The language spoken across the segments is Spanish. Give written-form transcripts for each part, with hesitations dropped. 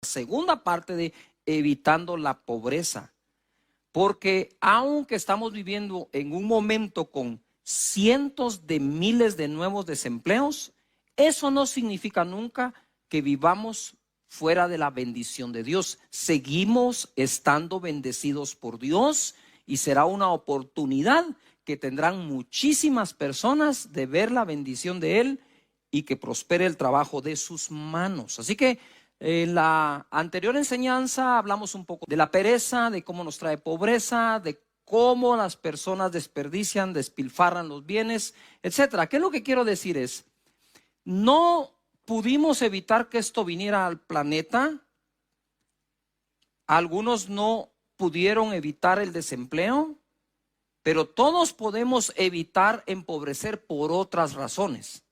segunda parte de evitando la pobreza. Porque aunque estamos viviendo en un momento con cientos de miles de nuevos desempleos, eso no significa nunca que vivamos fuera de la bendición de Dios. Seguimos estando bendecidos por Dios y será una oportunidad que tendrán muchísimas personas de ver la bendición de Él y que prospere el trabajo de sus manos. Así que en la anterior enseñanza hablamos un poco de la pereza, de cómo nos trae pobreza, de cómo las personas desperdician, despilfarran los bienes, etcétera. ¿Qué es lo que quiero decir? Es, no pudimos evitar que esto viniera al planeta. Algunos no pudieron evitar el desempleo, pero todos podemos evitar empobrecer por otras razones.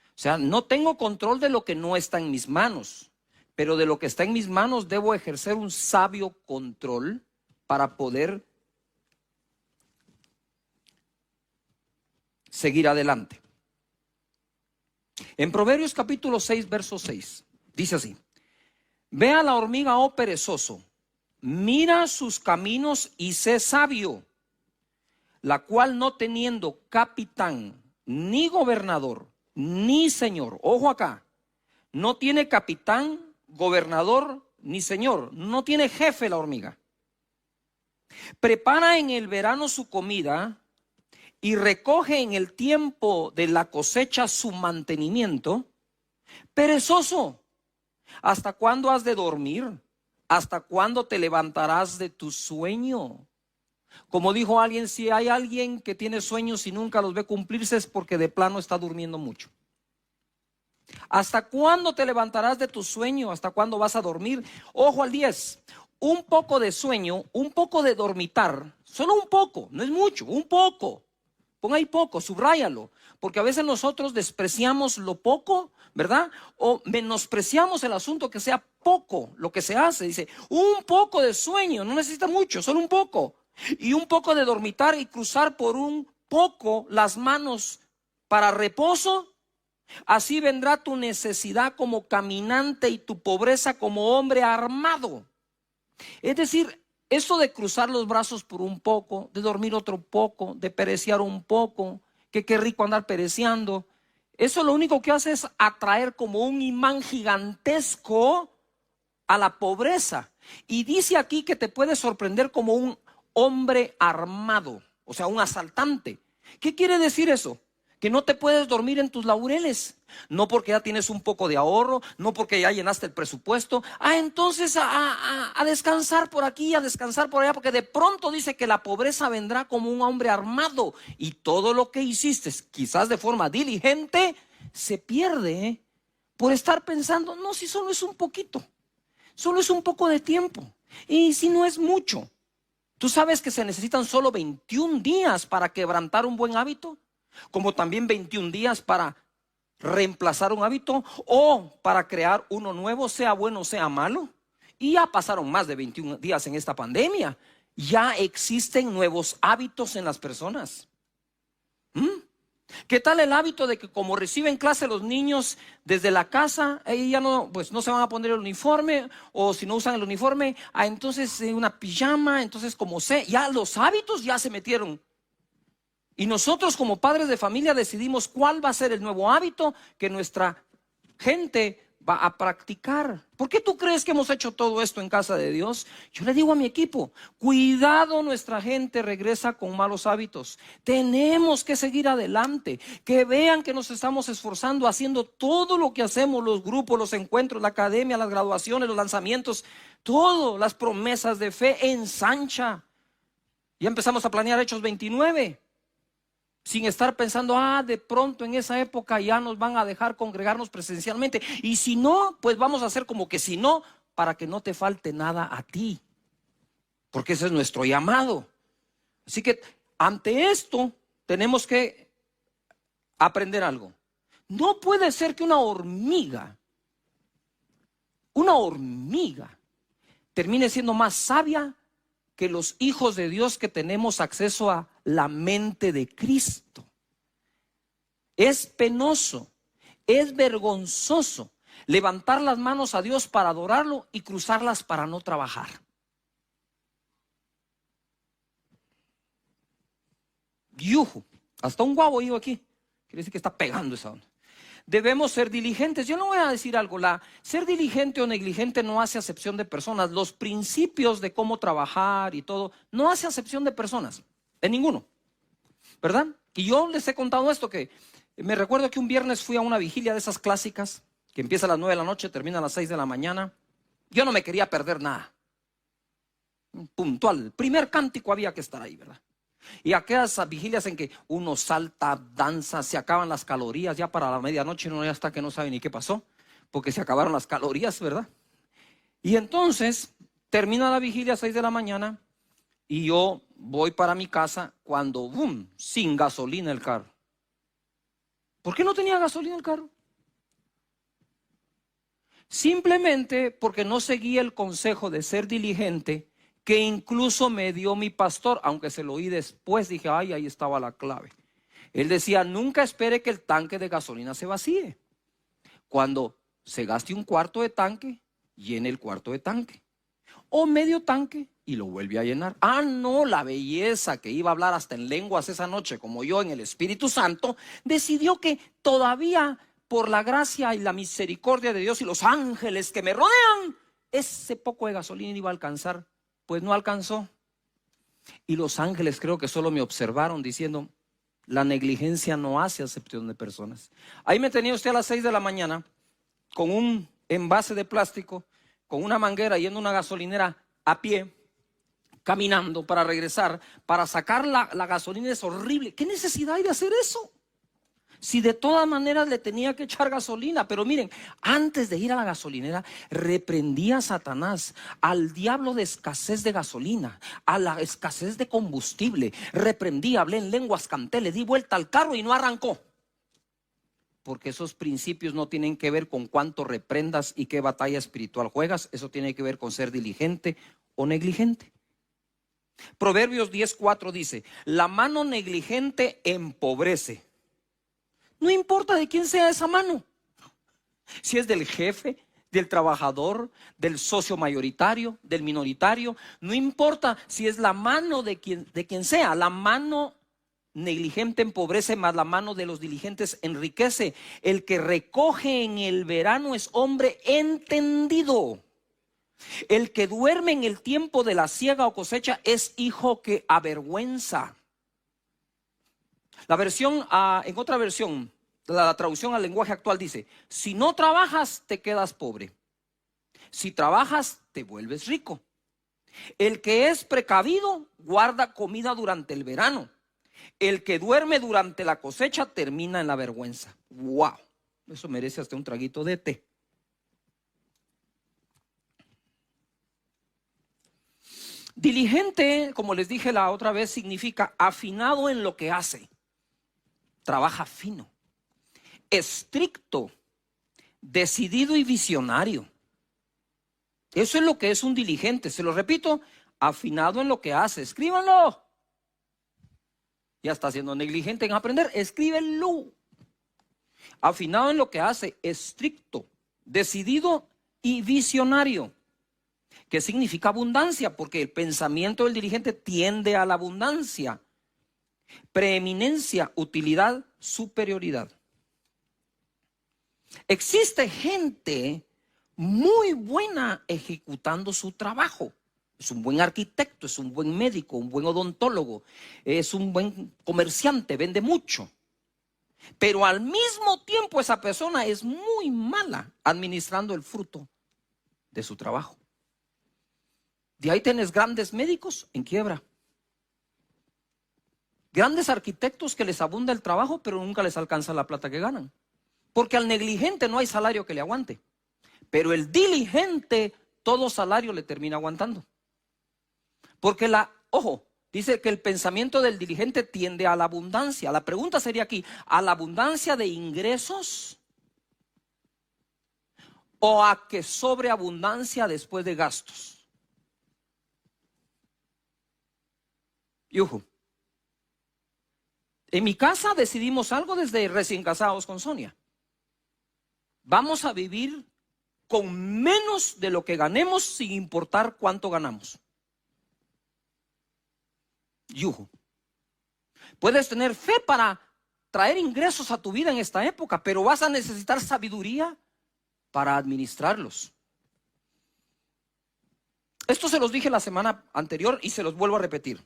O sea, no tengo control de lo que no está en mis manos, pero de lo que está en mis manos debo ejercer un sabio control para poder seguir adelante. En Proverbios capítulo 6, verso 6, dice así: ve a la hormiga, oh perezoso, mira sus caminos y sé sabio, la cual no teniendo capitán, ni gobernador, ni señor, ojo acá, no tiene capitán, gobernador, ni señor, no tiene jefe la hormiga. Prepara en el verano su comida y recoge en el tiempo de la cosecha su mantenimiento. Perezoso, ¿hasta cuándo has de dormir? ¿Hasta cuándo te levantarás de tu sueño? Como dijo alguien, si hay alguien que tiene sueños y nunca los ve cumplirse, es porque de plano está durmiendo mucho. ¿Hasta cuándo te levantarás de tu sueño? ¿Hasta cuándo vas a dormir? Ojo al 10. Un poco de sueño, un poco de dormitar, solo un poco, no es mucho, un poco. Ponga ahí poco, subráyalo, porque a veces nosotros despreciamos lo poco, ¿verdad? O menospreciamos el asunto que sea poco lo que se hace. Dice, un poco de sueño, no necesita mucho, solo un poco. Y un poco de dormitar y cruzar por un poco las manos para reposo. Así vendrá tu necesidad como caminante y tu pobreza como hombre armado. Es decir, esto de cruzar los brazos por un poco, de dormir otro poco, de perecear un poco, que qué rico andar pereceando, eso lo único que hace es atraer como un imán gigantesco a la pobreza. Y dice aquí que te puede sorprender como un hombre armado, o sea, un asaltante. ¿Qué quiere decir eso? Que no te puedes dormir en tus laureles, no porque ya tienes un poco de ahorro, no porque ya llenaste el presupuesto. Entonces a descansar por aquí, a descansar por allá, porque de pronto dice que la pobreza vendrá como un hombre armado y todo lo que hiciste, quizás de forma diligente, se pierde por estar pensando, no, si solo es un poquito, solo es un poco de tiempo y si no es mucho. ¿Tú sabes que se necesitan solo 21 días para quebrantar un buen hábito? Como también 21 días para reemplazar un hábito o para crear uno nuevo, sea bueno o sea malo. Y ya pasaron más de 21 días en esta pandemia. Ya existen nuevos hábitos en las personas. ¿Qué tal el hábito de que como reciben clase los niños desde la casa, ya no, pues no se van a poner el uniforme, o si no usan el uniforme, entonces una pijama, entonces como ya los hábitos ya se metieron. Y nosotros como padres de familia decidimos cuál va a ser el nuevo hábito que nuestra gente va a practicar. ¿Por qué tú crees que hemos hecho todo esto en casa de Dios? Yo le digo a mi equipo, cuidado, nuestra gente regresa con malos hábitos. Tenemos que seguir adelante, que vean que nos estamos esforzando haciendo todo lo que hacemos, los grupos, los encuentros, la academia, las graduaciones, los lanzamientos, todo, las promesas de fe ensancha. Ya empezamos a planear Hechos 29. Sin estar pensando, de pronto en esa época ya nos van a dejar congregarnos presencialmente. Y si no, pues vamos a hacer como que si no, para que no te falte nada a ti. Porque ese es nuestro llamado. Así que ante esto tenemos que aprender algo. No puede ser que una hormiga termine siendo más sabia que los hijos de Dios que tenemos acceso a la mente de Cristo. Es penoso, es vergonzoso levantar las manos a Dios para adorarlo y cruzarlas para no trabajar. Yuju, hasta un guavo ido aquí. Quiere decir que está pegando esa onda. Debemos ser diligentes. Yo no voy a decir algo, ser diligente o negligente no hace acepción de personas. Los principios de cómo trabajar y todo, no hace acepción de personas, de ninguno, ¿verdad? Y yo les he contado esto, que me recuerdo que un viernes fui a una vigilia de esas clásicas, que empieza a las 9 de la noche, termina a las 6 de la mañana. Yo no me quería perder nada. Puntual, el primer cántico había que estar ahí, ¿verdad? Y aquellas vigilias en que uno salta, danza, se acaban las calorías, ya para la medianoche uno ya está que no sabe ni qué pasó, porque se acabaron las calorías, ¿verdad? Y entonces termina la vigilia a 6 de la mañana y yo voy para mi casa cuando, ¡boom!, sin gasolina el carro. ¿Por qué no tenía gasolina el carro? Simplemente porque no seguí el consejo de ser diligente, que incluso me dio mi pastor, aunque se lo oí después. Dije, ay, ahí estaba la clave. Él decía, nunca espere que el tanque de gasolina se vacíe. Cuando se gaste un cuarto de tanque, llene el cuarto de tanque. O medio tanque y lo vuelve a llenar. Ah, no, la belleza que iba a hablar hasta en lenguas esa noche, como yo en el Espíritu Santo, decidió que todavía por la gracia y la misericordia de Dios y los ángeles que me rodean, ese poco de gasolina iba a alcanzar. Pues no alcanzó. Y los ángeles creo que solo me observaron diciendo, la negligencia no hace acepción de personas. Ahí me tenía usted a las 6 de la mañana con un envase de plástico, con una manguera, yendo a una gasolinera a pie, caminando para regresar, para sacar la gasolina. Es horrible. ¿Qué necesidad hay de hacer eso? Si de todas maneras le tenía que echar gasolina. Pero miren, antes de ir a la gasolinera, reprendí a Satanás, al diablo de escasez de gasolina, a la escasez de combustible. Reprendí, hablé en lenguas, canté, le di vuelta al carro y no arrancó. Porque esos principios no tienen que ver con cuánto reprendas y qué batalla espiritual juegas. Eso tiene que ver con ser diligente o negligente. Proverbios 10:4 dice, la mano negligente empobrece. No importa de quién sea esa mano, si es del jefe, del trabajador, del socio mayoritario, del minoritario, no importa si es la mano de quien sea. La mano negligente empobrece, mas la mano de los diligentes enriquece. El que recoge en el verano es hombre entendido. El que duerme en el tiempo de la siega o cosecha es hijo que avergüenza. En otra versión, la traducción al lenguaje actual dice, si no trabajas te quedas pobre, si trabajas te vuelves rico. El que es precavido guarda comida durante el verano, el que duerme durante la cosecha termina en la vergüenza. ¡Wow! Eso merece hasta un traguito de té. Diligente, como les dije la otra vez, significa afinado en lo que hace. Trabaja fino, estricto, decidido y visionario. Eso es lo que es un diligente. Se lo repito, afinado en lo que hace. Escríbanlo. Ya está siendo negligente en aprender, escríbenlo. Afinado en lo que hace, estricto, decidido y visionario. ¿Qué significa abundancia? Porque el pensamiento del diligente tiende a la abundancia. Preeminencia, utilidad, superioridad. Existe gente muy buena ejecutando su trabajo. Es un buen arquitecto, es un buen médico, un buen odontólogo, es un buen comerciante, vende mucho. Pero al mismo tiempo esa persona es muy mala administrando el fruto de su trabajo. De ahí tienes grandes médicos en quiebra. Grandes arquitectos que les abunda el trabajo, pero nunca les alcanza la plata que ganan. Porque al negligente no hay salario que le aguante. Pero el diligente, todo salario le termina aguantando. Porque dice que el pensamiento del diligente tiende a la abundancia. La pregunta sería aquí, ¿a la abundancia de ingresos? ¿O a que sobreabundancia después de gastos? Yujú. En mi casa decidimos algo desde recién casados con Sonia. vamos a vivir con menos de lo que ganemos sin importar cuánto ganamos. Yuhu. Puedes tener fe para traer ingresos a tu vida en esta época, pero vas a necesitar sabiduría para administrarlos. Esto se los dije la semana anterior y se los vuelvo a repetir.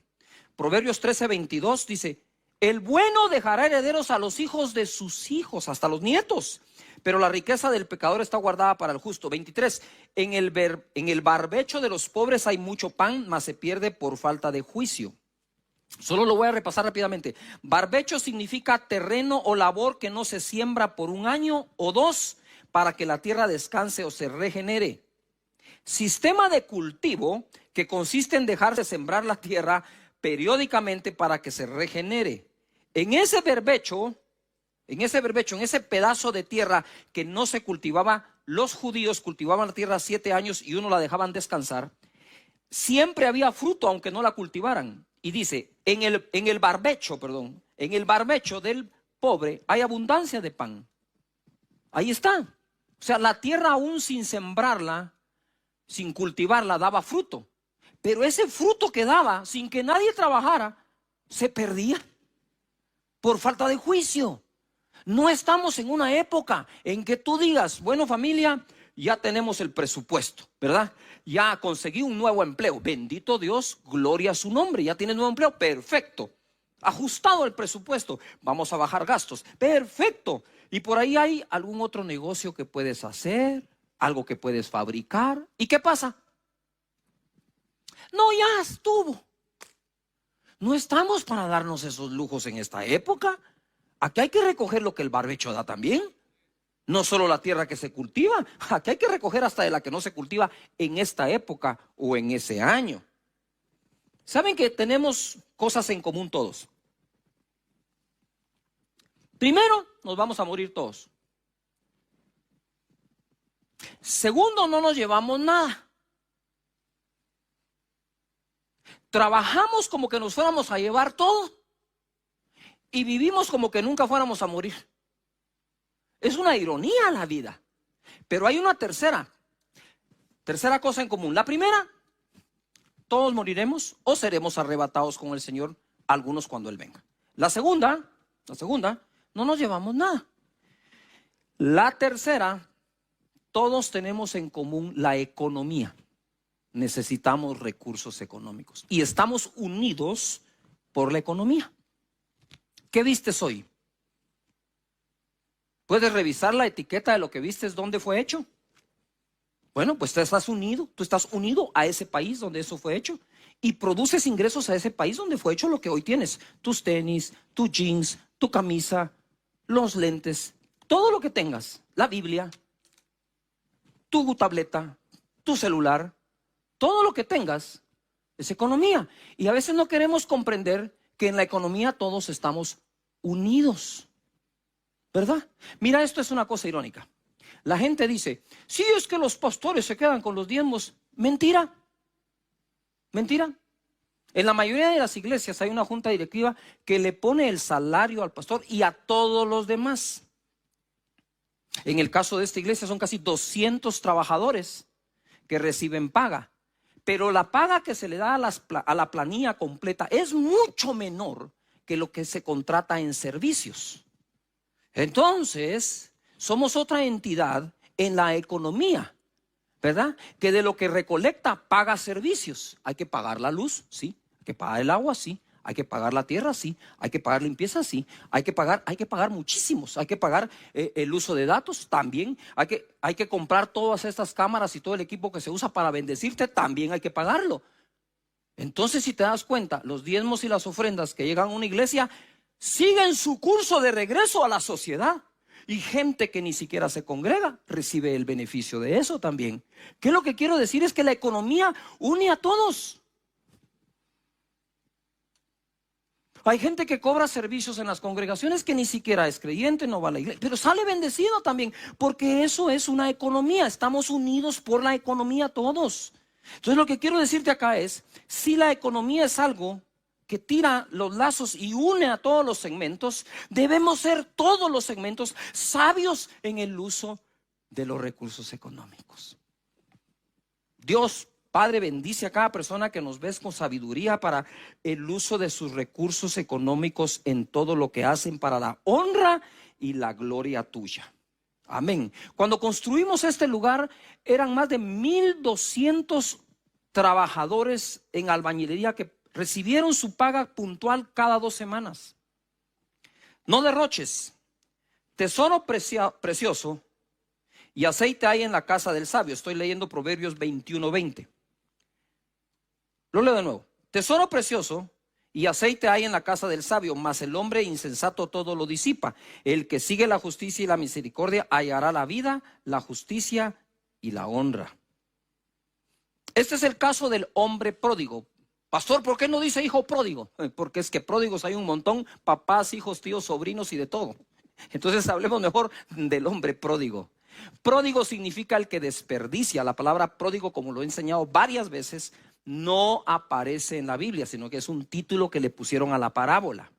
Proverbios 13:22 dice: el bueno dejará herederos a los hijos de sus hijos, hasta los nietos, pero la riqueza del pecador está guardada para el justo. 23, en el barbecho de los pobres hay mucho pan, mas se pierde por falta de juicio. Solo lo voy a repasar rápidamente. Barbecho significa terreno o labor que no se siembra por un año o dos para que la tierra descanse o se regenere. Sistema de cultivo que consiste en dejarse sembrar la tierra periódicamente para que se regenere. En ese barbecho, en ese pedazo de tierra que no se cultivaba, los judíos cultivaban la tierra 7 años y uno la dejaban descansar. Siempre había fruto aunque no la cultivaran. Y dice, en el barbecho del pobre hay abundancia de pan. Ahí está. O sea, la tierra aún sin sembrarla, sin cultivarla, daba fruto. Pero ese fruto que daba, sin que nadie trabajara, se perdía por falta de juicio. No estamos en una época en que tú digas, bueno, familia, ya tenemos el presupuesto, ¿verdad? Ya conseguí un nuevo empleo. Bendito Dios, gloria a su nombre. Ya tienes nuevo empleo, perfecto. Ajustado el presupuesto, vamos a bajar gastos, perfecto. Y por ahí hay algún otro negocio que puedes hacer, algo que puedes fabricar. ¿Y qué pasa? No, ya estuvo. No estamos para darnos esos lujos en esta época. Aquí hay que recoger lo que el barbecho da también. No solo la tierra que se cultiva, aquí hay que recoger hasta de la que no se cultiva en esta época o en ese año. ¿Saben que tenemos cosas en común todos? Primero, nos vamos a morir todos. Segundo, no nos llevamos nada. Trabajamos como que nos fuéramos a llevar todo y vivimos como que nunca fuéramos a morir. Es una ironía la vida. Pero hay una tercera cosa en común. La primera, todos moriremos o seremos arrebatados con el Señor, algunos cuando Él venga. La segunda, no nos llevamos nada. La tercera, todos tenemos en común la economía. Necesitamos recursos económicos y estamos unidos por la economía. ¿Qué vistes hoy? ¿Puedes revisar la etiqueta de lo que vistes, dónde fue hecho? Bueno, pues tú estás unido a ese país donde eso fue hecho y produces ingresos a ese país donde fue hecho lo que hoy tienes. Tus tenis, tus jeans, tu camisa, los lentes, todo lo que tengas, la Biblia, tu tableta, tu celular, todo lo que tengas es economía. Y a veces no queremos comprender que en la economía todos estamos unidos. ¿Verdad? Mira, esto es una cosa irónica. La gente dice, sí, es que los pastores se quedan con los diezmos. Mentira. Mentira. En la mayoría de las iglesias hay una junta directiva que le pone el salario al pastor y a todos los demás. En el caso de esta iglesia son casi 200 trabajadores que reciben paga. Pero la paga que se le da a la planilla completa es mucho menor que lo que se contrata en servicios. Entonces, somos otra entidad en la economía, ¿verdad? Que de lo que recolecta paga servicios. Hay que pagar la luz, sí. Hay que pagar el agua, sí. Hay que pagar la tierra, sí. Hay que pagar limpieza, sí. Hay que pagar muchísimos. Hay que pagar el uso de datos también. Hay que comprar todas estas cámaras y todo el equipo que se usa para bendecirte, también hay que pagarlo. Entonces, si te das cuenta, los diezmos y las ofrendas que llegan a una iglesia siguen su curso de regreso a la sociedad. Y gente que ni siquiera se congrega recibe el beneficio de eso también. ¿Qué es lo que quiero decir? Es que la economía une a todos. Hay gente que cobra servicios en las congregaciones que ni siquiera es creyente, no va a la iglesia, pero sale bendecido también, porque eso es una economía. Estamos unidos por la economía todos. Entonces lo que quiero decirte acá es, si la economía es algo que tira los lazos y une a todos los segmentos, debemos ser todos los segmentos sabios en el uso de los recursos económicos. Dios Padre bendice a cada persona que nos ves con sabiduría para el uso de sus recursos económicos en todo lo que hacen para la honra y la gloria tuya. Amén. Cuando construimos este lugar eran más de 1,200 trabajadores en albañilería que recibieron su paga puntual cada 2 semanas. No derroches, tesoro precioso y aceite hay en la casa del sabio. Estoy leyendo Proverbios 21:20. Lo leo de nuevo. Tesoro precioso y aceite hay en la casa del sabio, mas el hombre insensato todo lo disipa. El que sigue la justicia y la misericordia hallará la vida, la justicia y la honra. Este es el caso del hombre pródigo. Pastor, ¿por qué no dice hijo pródigo? Porque es que pródigos hay un montón, papás, hijos, tíos, sobrinos y de todo. Entonces hablemos mejor del hombre pródigo. Pródigo significa el que desperdicia. La palabra pródigo, como lo he enseñado varias veces, no aparece en la Biblia, sino que es un título que le pusieron a la parábola,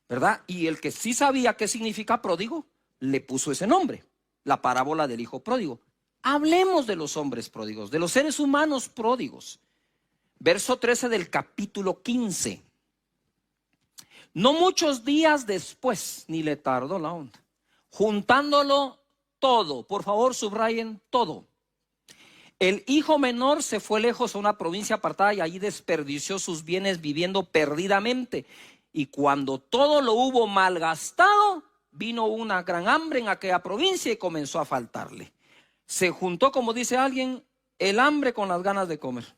¿verdad? Y el que sí sabía qué significa pródigo, le puso ese nombre, la parábola del hijo pródigo. Hablemos de los hombres pródigos, de los seres humanos pródigos. Verso 13 del capítulo 15. No muchos días después, ni le tardó la onda, juntándolo todo, por favor subrayen todo. El hijo menor se fue lejos a una provincia apartada y allí desperdició sus bienes viviendo perdidamente. Y cuando todo lo hubo malgastado, vino una gran hambre en aquella provincia y comenzó a faltarle. Se juntó, como dice alguien, el hambre con las ganas de comer.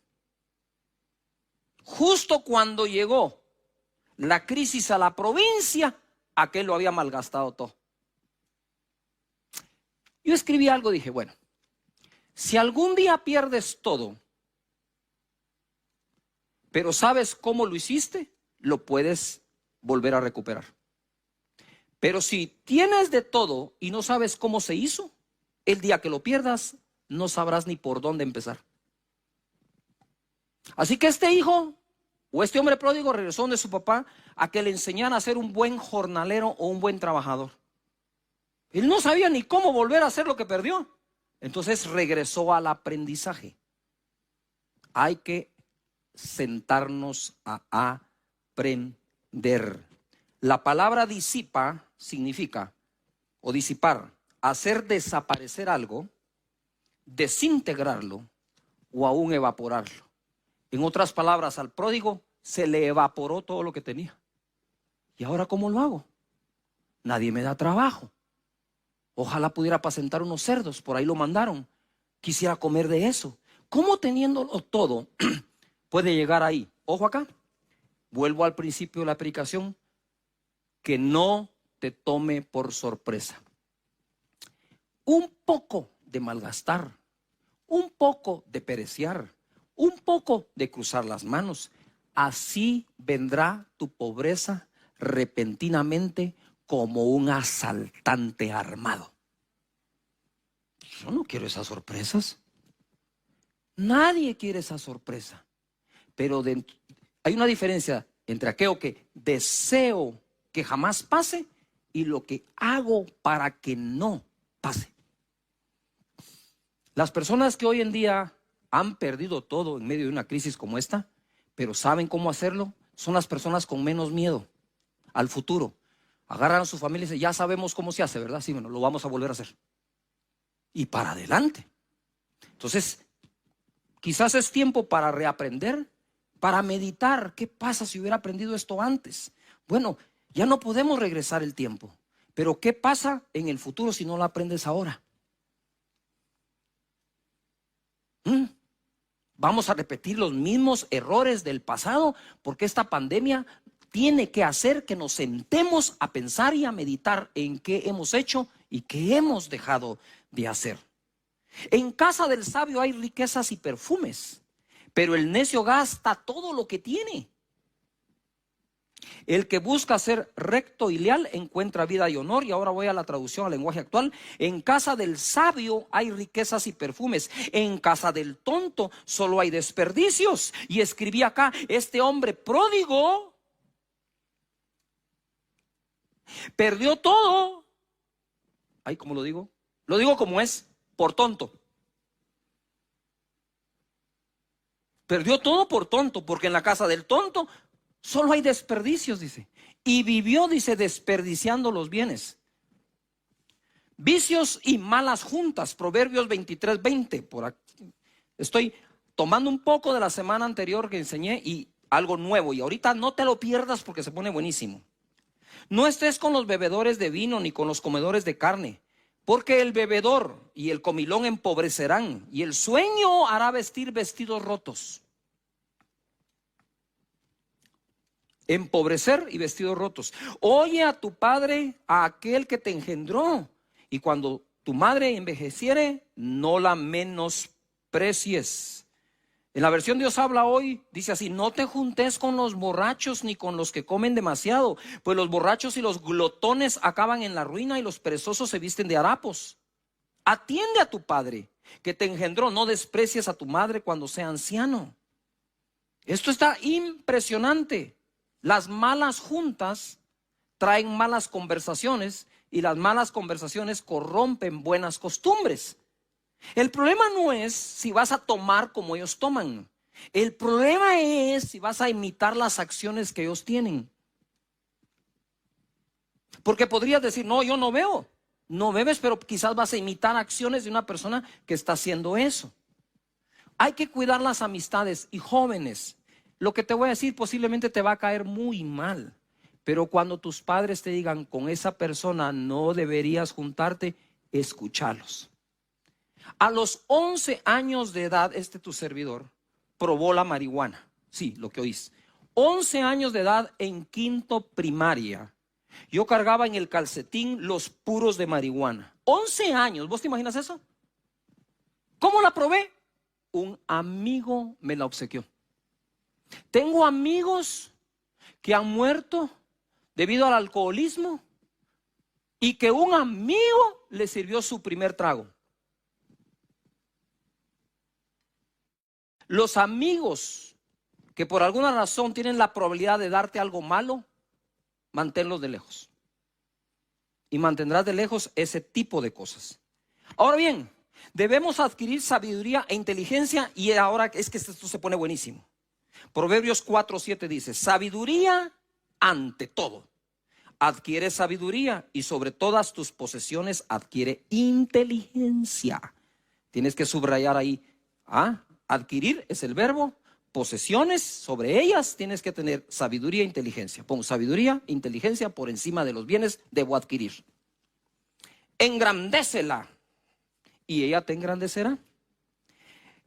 Justo cuando llegó la crisis a la provincia, aquel lo había malgastado todo. Yo escribí algo, dije, bueno, si algún día pierdes todo, pero sabes cómo lo hiciste, lo puedes volver a recuperar. Pero si tienes de todo y no sabes cómo se hizo, el día que lo pierdas, no sabrás ni por dónde empezar. Así que este hijo o este hombre pródigo regresó donde su papá a que le enseñara a ser un buen jornalero o un buen trabajador. Él no sabía ni cómo volver a hacer lo que perdió. Entonces regresó al aprendizaje. Hay que sentarnos a aprender. La palabra disipa significa, o disipar, hacer desaparecer algo, desintegrarlo o aún evaporarlo. En otras palabras, al pródigo se le evaporó todo lo que tenía. ¿Y ahora cómo lo hago? Nadie me da trabajo. Ojalá pudiera apacentar unos cerdos, por ahí lo mandaron. Quisiera comer de eso. ¿Cómo teniéndolo todo puede llegar ahí? Ojo acá, vuelvo al principio de la predicación, que no te tome por sorpresa. Un poco de malgastar, un poco de pereciar, un poco de cruzar las manos. Así vendrá tu pobreza repentinamente como un asaltante armado. Yo no quiero esas sorpresas. Nadie quiere esa sorpresa. Pero hay una diferencia entre aquello que deseo que jamás pase y lo que hago para que no pase. Las personas que hoy en día han perdido todo en medio de una crisis como esta, pero saben cómo hacerlo, son las personas con menos miedo al futuro. Agarran a su familia y dicen, ya sabemos cómo se hace, ¿verdad? Sí, bueno, lo vamos a volver a hacer. Y para adelante. Entonces, quizás es tiempo para reaprender, para meditar. ¿Qué pasa si hubiera aprendido esto antes? Bueno, ya no podemos regresar el tiempo. Pero ¿qué pasa en el futuro si no lo aprendes ahora? Vamos a repetir los mismos errores del pasado porque esta pandemia tiene que hacer que nos sentemos a pensar y a meditar en qué hemos hecho y qué hemos dejado de hacer. En casa del sabio hay riquezas y perfumes, pero el necio gasta todo lo que tiene. El que busca ser recto y leal encuentra vida y honor. Y ahora voy a la traducción al lenguaje actual. En casa del sabio hay riquezas y perfumes. En casa del tonto solo hay desperdicios. Y escribí acá, este hombre pródigo perdió todo. Ay, ¿cómo lo digo? Lo digo como es, por tonto. Perdió todo por tonto, porque en la casa del tonto solo hay desperdicios, dice. Y vivió, dice, desperdiciando los bienes. Vicios y malas juntas, Proverbios 23:20. Por aquí estoy tomando un poco de la semana anterior que enseñé y algo nuevo. Y ahorita no te lo pierdas porque se pone buenísimo. No estés con los bebedores de vino ni con los comedores de carne, porque el bebedor y el comilón empobrecerán, y el sueño hará vestir vestidos rotos. Empobrecer y vestidos rotos. Oye a tu padre, a aquel que te engendró, y cuando tu madre envejeciere, no la menosprecies. En la versión Dios habla hoy, dice así: no te juntes con los borrachos ni con los que comen demasiado, pues los borrachos y los glotones acaban en la ruina y los perezosos se visten de harapos. Atiende a tu padre que te engendró, no desprecies a tu madre cuando sea anciano. Esto está impresionante. Las malas juntas traen malas conversaciones y las malas conversaciones corrompen buenas costumbres. El problema no es si vas a tomar como ellos toman. El problema es si vas a imitar las acciones que ellos tienen. Porque podrías decir: no, yo no bebo. No bebes, pero quizás vas a imitar acciones de una persona que está haciendo eso. Hay que cuidar las amistades. Y jóvenes, lo que te voy a decir posiblemente te va a caer muy mal, pero cuando tus padres te digan: con esa persona no deberías juntarte, escúchalos. A los 11 años de edad, tu servidor probó la marihuana. Sí, lo que oís. 11 años de edad, en quinto primaria, yo cargaba en el calcetín los puros de marihuana. 11 años, ¿vos te imaginas eso? ¿Cómo la probé? Un amigo me la obsequió. Tengo amigos que han muerto debido al alcoholismo y que un amigo le sirvió su primer trago. Los amigos que por alguna razón tienen la probabilidad de darte algo malo, manténlos de lejos. Y mantendrás de lejos ese tipo de cosas. Ahora bien, debemos adquirir sabiduría e inteligencia, y ahora es que esto se pone buenísimo. Proverbios 4:7 dice: sabiduría ante todo. Adquiere sabiduría y sobre todas tus posesiones adquiere inteligencia. Tienes que subrayar ahí. Adquirir es el verbo. Posesiones, sobre ellas tienes que tener sabiduría e inteligencia. Pon sabiduría e inteligencia por encima de los bienes, debo adquirir. Engrandécela y ella te engrandecerá.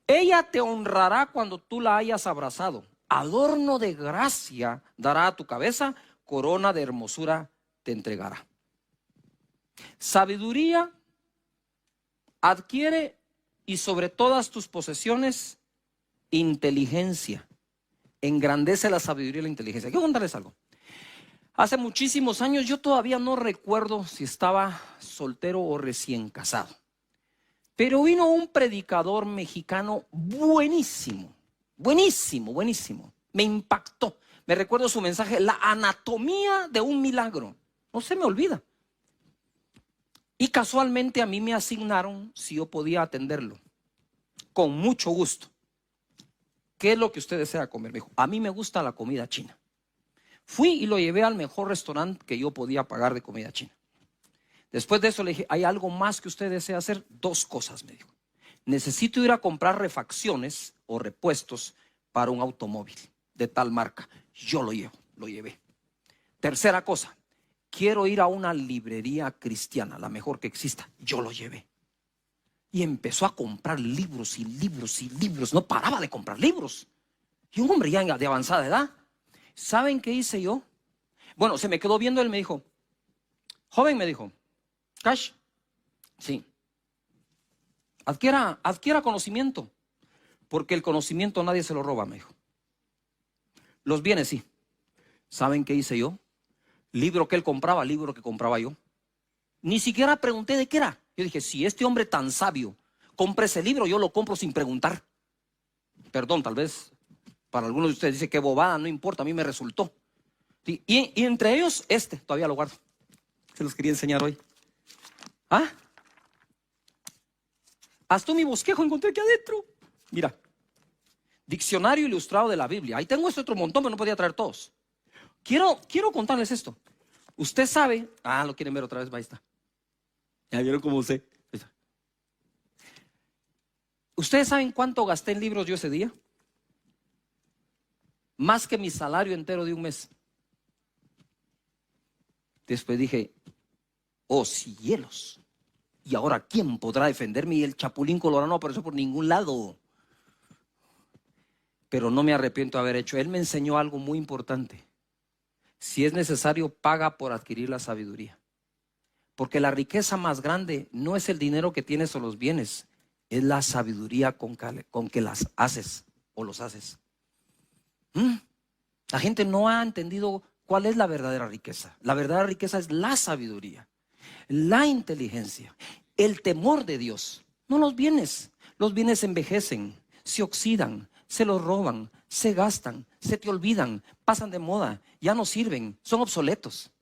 Ella te honrará cuando tú la hayas abrazado. Adorno de gracia dará a tu cabeza, corona de hermosura te entregará. Sabiduría adquiere, y sobre todas tus posesiones, inteligencia. Engrandece la sabiduría y la inteligencia. Quiero contarles algo. Hace muchísimos años, yo todavía no recuerdo si estaba soltero o recién casado, pero vino un predicador mexicano buenísimo, buenísimo, buenísimo. Me impactó. Me recuerdo su mensaje: la anatomía de un milagro. No se me olvida. Y casualmente a mí me asignaron si yo podía atenderlo. Con mucho gusto. ¿Qué es lo que usted desea comer? Me dijo: a mí me gusta la comida china. Fui y lo llevé al mejor restaurante que yo podía pagar de comida china. Después de eso le dije: ¿hay algo más que usted desea hacer? 2 cosas, me dijo. Necesito ir a comprar refacciones o repuestos para un automóvil de tal marca. Yo lo llevé. Tercera cosa, quiero ir a una librería cristiana, la mejor que exista. Yo lo llevé. Y empezó a comprar libros y libros y libros. No paraba de comprar libros. Y un hombre ya de avanzada edad. ¿Saben qué hice yo? Bueno, se me quedó viendo. Él me dijo: joven, me dijo, Cash, sí, adquiera conocimiento, porque el conocimiento nadie se lo roba, me dijo. Los bienes sí. ¿Saben qué hice yo? Libro que él compraba, libro que compraba yo. Ni siquiera pregunté de qué era. Yo dije: si este hombre tan sabio compra ese libro, yo lo compro sin preguntar. Perdón, tal vez para algunos de ustedes dice: qué bobada, no importa, a mí me resultó. Y entre ellos todavía lo guardo. Se los quería enseñar hoy. Hasta mi bosquejo encontré aquí adentro. Mira, diccionario ilustrado de la Biblia. Ahí tengo este otro montón, pero no podía traer todos. Quiero contarles esto. Usted sabe, lo quieren ver otra vez, ahí está. Ya vieron cómo sé. ¿Ustedes saben cuánto gasté en libros yo ese día? Más que mi salario entero de un mes. Después dije, oh cielos, ¿y ahora quién podrá defenderme? Y el Chapulín Colorado no apareció por ningún lado. Pero no me arrepiento de haber hecho. Él me enseñó algo muy importante. Si es necesario, paga por adquirir la sabiduría. Porque la riqueza más grande no es el dinero que tienes o los bienes, es la sabiduría con que las haces o los haces. La gente no ha entendido cuál es la verdadera riqueza. La verdadera riqueza es la sabiduría, la inteligencia, el temor de Dios. No los bienes. Los bienes envejecen, se oxidan, se los roban, se gastan, se te olvidan, pasan de moda, ya no sirven, son obsoletos.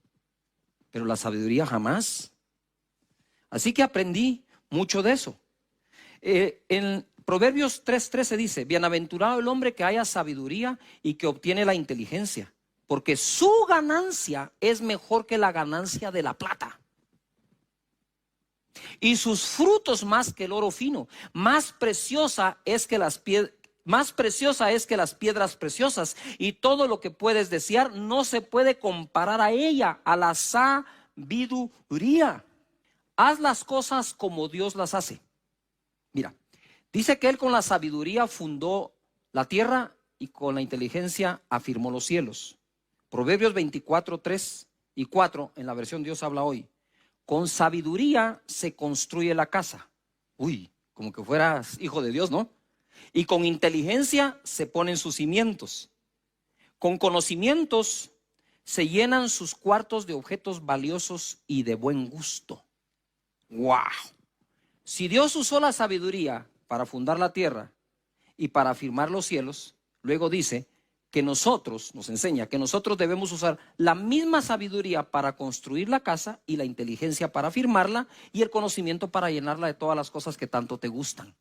Pero la sabiduría jamás. Así que aprendí mucho de eso. En Proverbios 3:13 dice, bienaventurado el hombre que haya sabiduría y que obtiene la inteligencia, porque su ganancia es mejor que la ganancia de la plata, y sus frutos más que el oro fino. Más preciosa es que las piedras preciosas, y todo lo que puedes desear no se puede comparar a ella, a la sabiduría. Haz las cosas como Dios las hace. Mira, dice que Él con la sabiduría fundó la tierra y con la inteligencia afirmó los cielos. Proverbios 24:3-4, en la versión Dios habla hoy. Con sabiduría se construye la casa. Uy, como que fueras hijo de Dios, ¿no? Y con inteligencia se ponen sus cimientos. Con conocimientos se llenan sus cuartos de objetos valiosos y de buen gusto. ¡Wow! Si Dios usó la sabiduría para fundar la tierra y para afirmar los cielos, luego dice que nos enseña que nosotros debemos usar la misma sabiduría para construir la casa y la inteligencia para afirmarla y el conocimiento para llenarla de todas las cosas que tanto te gustan.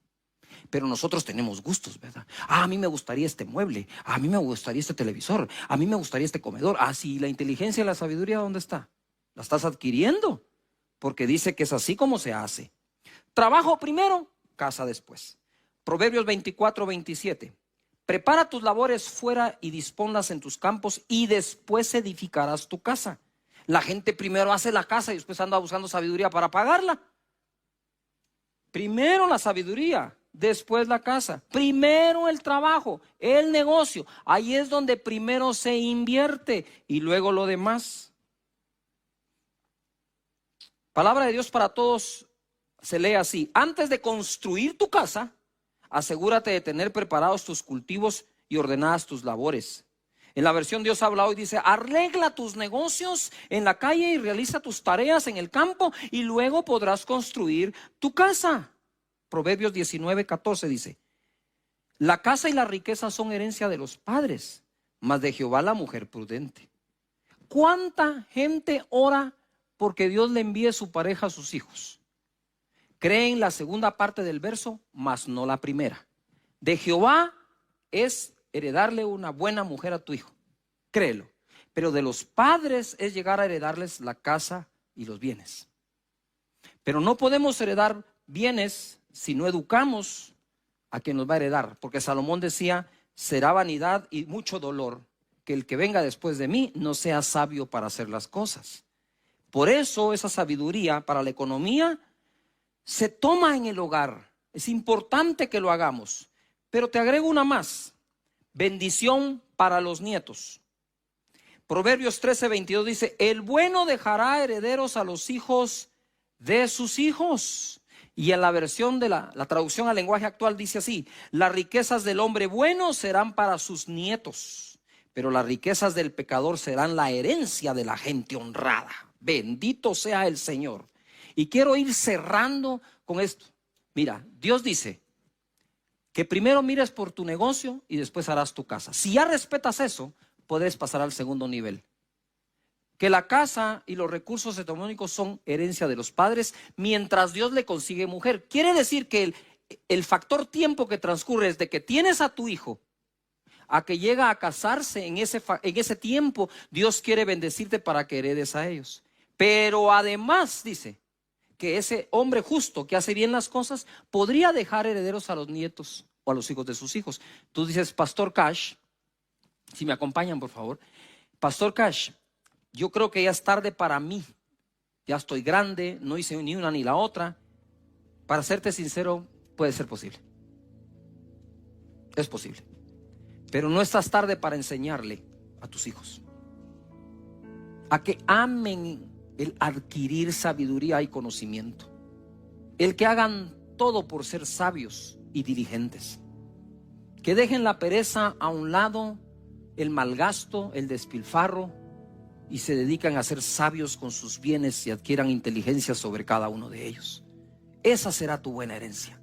Pero nosotros tenemos gustos, ¿verdad? A mí me gustaría este mueble, a mí me gustaría este televisor, a mí me gustaría este comedor. Sí, la inteligencia y la sabiduría, ¿dónde está? La estás adquiriendo, porque dice que es así como se hace. Trabajo primero, casa después. Proverbios 24:27. Prepara tus labores fuera y disponlas en tus campos, y después edificarás tu casa. La gente primero hace la casa y después anda buscando sabiduría para pagarla. Primero la sabiduría, después la casa. Primero el trabajo, el negocio. Ahí es donde primero se invierte y luego lo demás. Palabra de Dios para todos se lee así: antes de construir tu casa, asegúrate de tener preparados tus cultivos y ordenadas tus labores. En la versión Dios habla hoy dice: arregla tus negocios en la calle y realiza tus tareas en el campo, y luego podrás construir tu casa. Proverbios 19:14 dice: la casa y la riqueza son herencia de los padres, mas de Jehová la mujer prudente. ¿Cuánta gente ora porque Dios le envíe su pareja a sus hijos? Creen la segunda parte del verso, mas no la primera. De Jehová es heredarle una buena mujer a tu hijo, créelo. Pero de los padres es llegar a heredarles la casa y los bienes. Pero no podemos heredar bienes si no educamos a quien nos va a heredar. Porque Salomón decía: será vanidad y mucho dolor que el que venga después de mí no sea sabio para hacer las cosas. Por eso esa sabiduría para la economía se toma en el hogar. Es importante que lo hagamos. Pero te agrego una más: bendición para los nietos. Proverbios 13:22 dice: el bueno dejará herederos a los hijos de sus hijos. Y en la versión de la traducción al lenguaje actual dice así: las riquezas del hombre bueno serán para sus nietos, pero las riquezas del pecador serán la herencia de la gente honrada. Bendito sea el Señor. Y quiero ir cerrando con esto. Mira, Dios dice que primero mires por tu negocio y después harás tu casa. Si ya respetas eso, puedes pasar al segundo nivel. Que la casa y los recursos económicos son herencia de los padres mientras Dios le consigue mujer. Quiere decir que el factor tiempo que transcurre desde que tienes a tu hijo a que llega a casarse, en ese tiempo Dios quiere bendecirte para que heredes a ellos. Pero además dice que ese hombre justo que hace bien las cosas podría dejar herederos a los nietos o a los hijos de sus hijos. Tú dices, Pastor Cash, si me acompañan por favor, Pastor Cash, yo creo que ya es tarde para mí, ya estoy grande, no hice ni una ni la otra. Para serte sincero, puede ser posible, es posible, pero no estás tarde para enseñarle a tus hijos a que amen el adquirir sabiduría y conocimiento, el que hagan todo por ser sabios y diligentes, que dejen la pereza a un lado, el malgasto, el despilfarro, y se dedican a ser sabios con sus bienes y adquieran inteligencia sobre cada uno de ellos. Esa será tu buena herencia.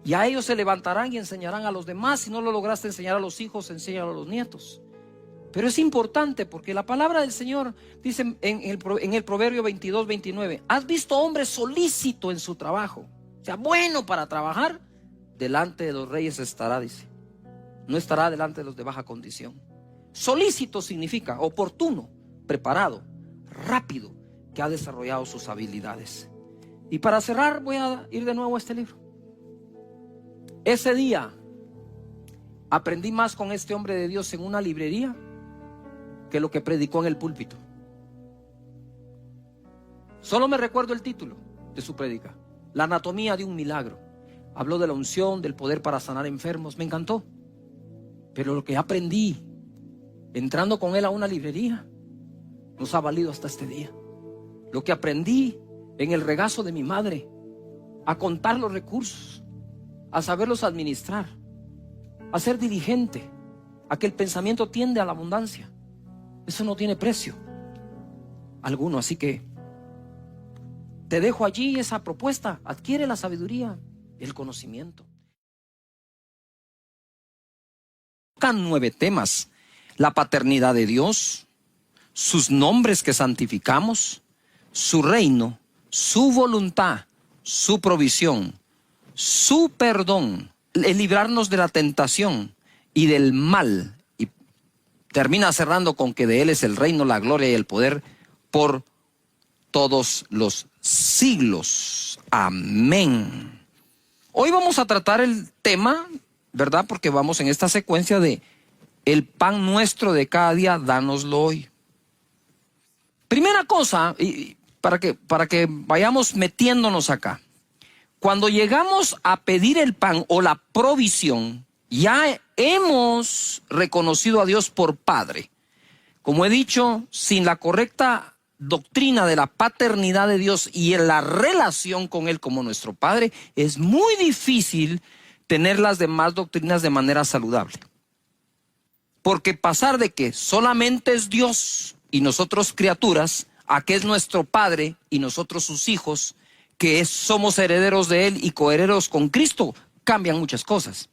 Y a ellos se levantarán y enseñarán a los demás. Si no lo lograste enseñar a los hijos, enséñalo a los nietos. Pero es importante porque la palabra del Señor dice en el Proverbio 22, 29, ¿has visto hombre solícito en su trabajo? O sea, bueno para trabajar, delante de los reyes estará, dice. No estará delante de los de baja condición. Solícito significa oportuno, preparado, rápido, que ha desarrollado sus habilidades. Y para cerrar voy a ir de nuevo a este libro. Ese día aprendí más con este hombre de Dios en una librería que lo que predicó en el púlpito. Solo me recuerdo el título de su prédica: La anatomía de un milagro. Habló de la unción, del poder para sanar enfermos. Me encantó. Pero lo que aprendí entrando con él a una librería nos ha valido hasta este día. Lo que aprendí en el regazo de mi madre, a contar los recursos, a saberlos administrar, a ser diligente, a que el pensamiento tiende a la abundancia. Eso no tiene precio alguno. Así que te dejo allí esa propuesta: adquiere la sabiduría, el conocimiento. Tocan 9 temas: la paternidad de Dios, sus nombres que santificamos, su reino, su voluntad, su provisión, su perdón, el librarnos de la tentación y del mal. Y termina cerrando con que de Él es el reino, la gloria y el poder por todos los siglos. Amén. Hoy vamos a tratar el tema, ¿verdad? Porque vamos en esta secuencia de el pan nuestro de cada día, dánoslo hoy. Primera cosa, y para que vayamos metiéndonos acá. Cuando llegamos a pedir el pan o la provisión, ya hemos reconocido a Dios por Padre. Como he dicho, sin la correcta doctrina de la paternidad de Dios y en la relación con Él como nuestro Padre, es muy difícil tener las demás doctrinas de manera saludable. Porque pasar de que solamente es Dios y nosotros criaturas, a que es nuestro Padre y nosotros sus hijos, que somos herederos de Él y coherederos con Cristo, cambian muchas cosas.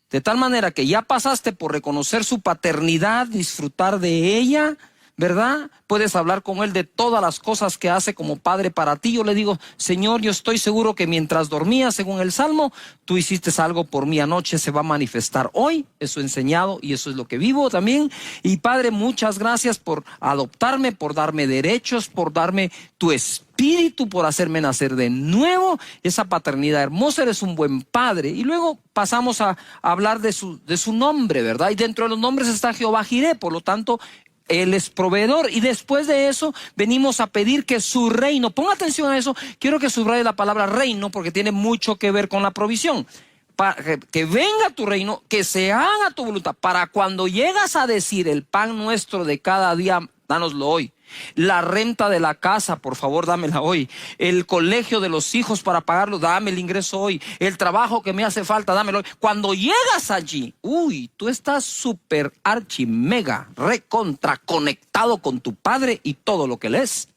De tal manera que ya pasaste por reconocer su paternidad, disfrutar de ella, ¿verdad? Puedes hablar con Él de todas las cosas que hace como Padre para ti. Yo le digo: Señor, yo estoy seguro que mientras dormía, según el Salmo, tú hiciste algo por mí anoche, se va a manifestar hoy. Eso he enseñado y eso es lo que vivo también. Y Padre, muchas gracias por adoptarme, por darme derechos, por darme tu espíritu, por hacerme nacer de nuevo. Esa paternidad hermosa, eres un buen Padre. Y luego pasamos a hablar de su nombre, ¿verdad? Y dentro de los nombres está Jehová Jireh, por lo tanto, Él es proveedor. Y después de eso venimos a pedir que su reino, ponga atención a eso, quiero que subraye la palabra reino porque tiene mucho que ver con la provisión. Para que venga tu reino, que se haga tu voluntad. Para cuando llegas a decir el pan nuestro de cada día, dánoslo hoy. La renta de la casa, por favor, dámela hoy. El colegio de los hijos para pagarlo, dame el ingreso hoy. El trabajo que me hace falta, dámelo hoy. Cuando llegas allí, tú estás súper archi mega recontra conectado con tu Padre y todo lo que Él es.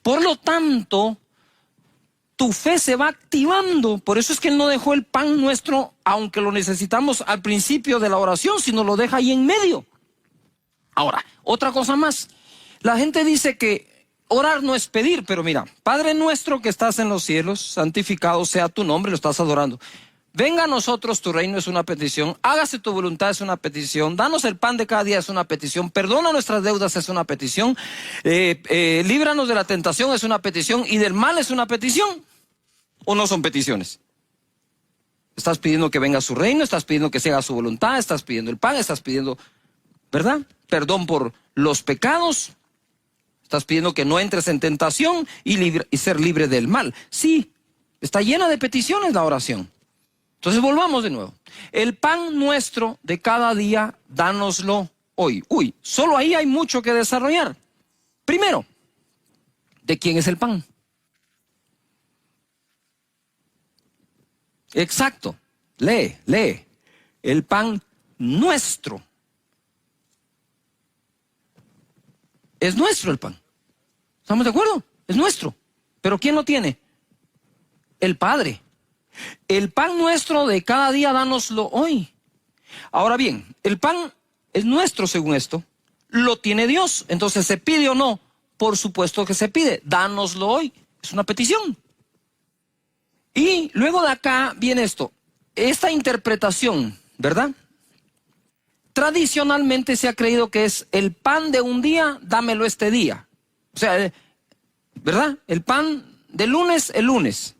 Por lo tanto, tu fe se va activando. Por eso es que Él no dejó el pan nuestro, aunque lo necesitamos al principio de la oración, sino lo deja ahí en medio. Ahora, otra cosa más. La gente dice que orar no es pedir, pero mira, Padre nuestro que estás en los cielos, santificado sea tu nombre, lo estás adorando. Venga a nosotros tu reino es una petición, hágase tu voluntad es una petición, danos el pan de cada día es una petición, perdona nuestras deudas es una petición, líbranos de la tentación es una petición y del mal es una petición. ¿O no son peticiones? Estás pidiendo que venga su reino, estás pidiendo que se haga su voluntad, estás pidiendo el pan, estás pidiendo, ¿verdad? Perdón por los pecados, estás pidiendo que no entres en tentación y ser libre del mal. Sí, está llena de peticiones la oración. Entonces volvamos de nuevo. El pan nuestro de cada día, dánoslo hoy. Uy, solo ahí hay mucho que desarrollar. Primero, ¿de quién es el pan? Exacto. Lee. El pan nuestro. Es nuestro el pan. ¿Estamos de acuerdo? Es nuestro. ¿Pero quién lo tiene? El Padre. El pan nuestro de cada día, dánoslo hoy. Ahora bien, el pan es nuestro según esto. Lo tiene Dios. Entonces, ¿se pide o no? Por supuesto que se pide. Dánoslo hoy. Es una petición. Y luego de acá viene esto. Esta interpretación, ¿verdad? Tradicionalmente se ha creído que es el pan de un día, dámelo este día. O sea, ¿verdad? El pan del lunes, el lunes.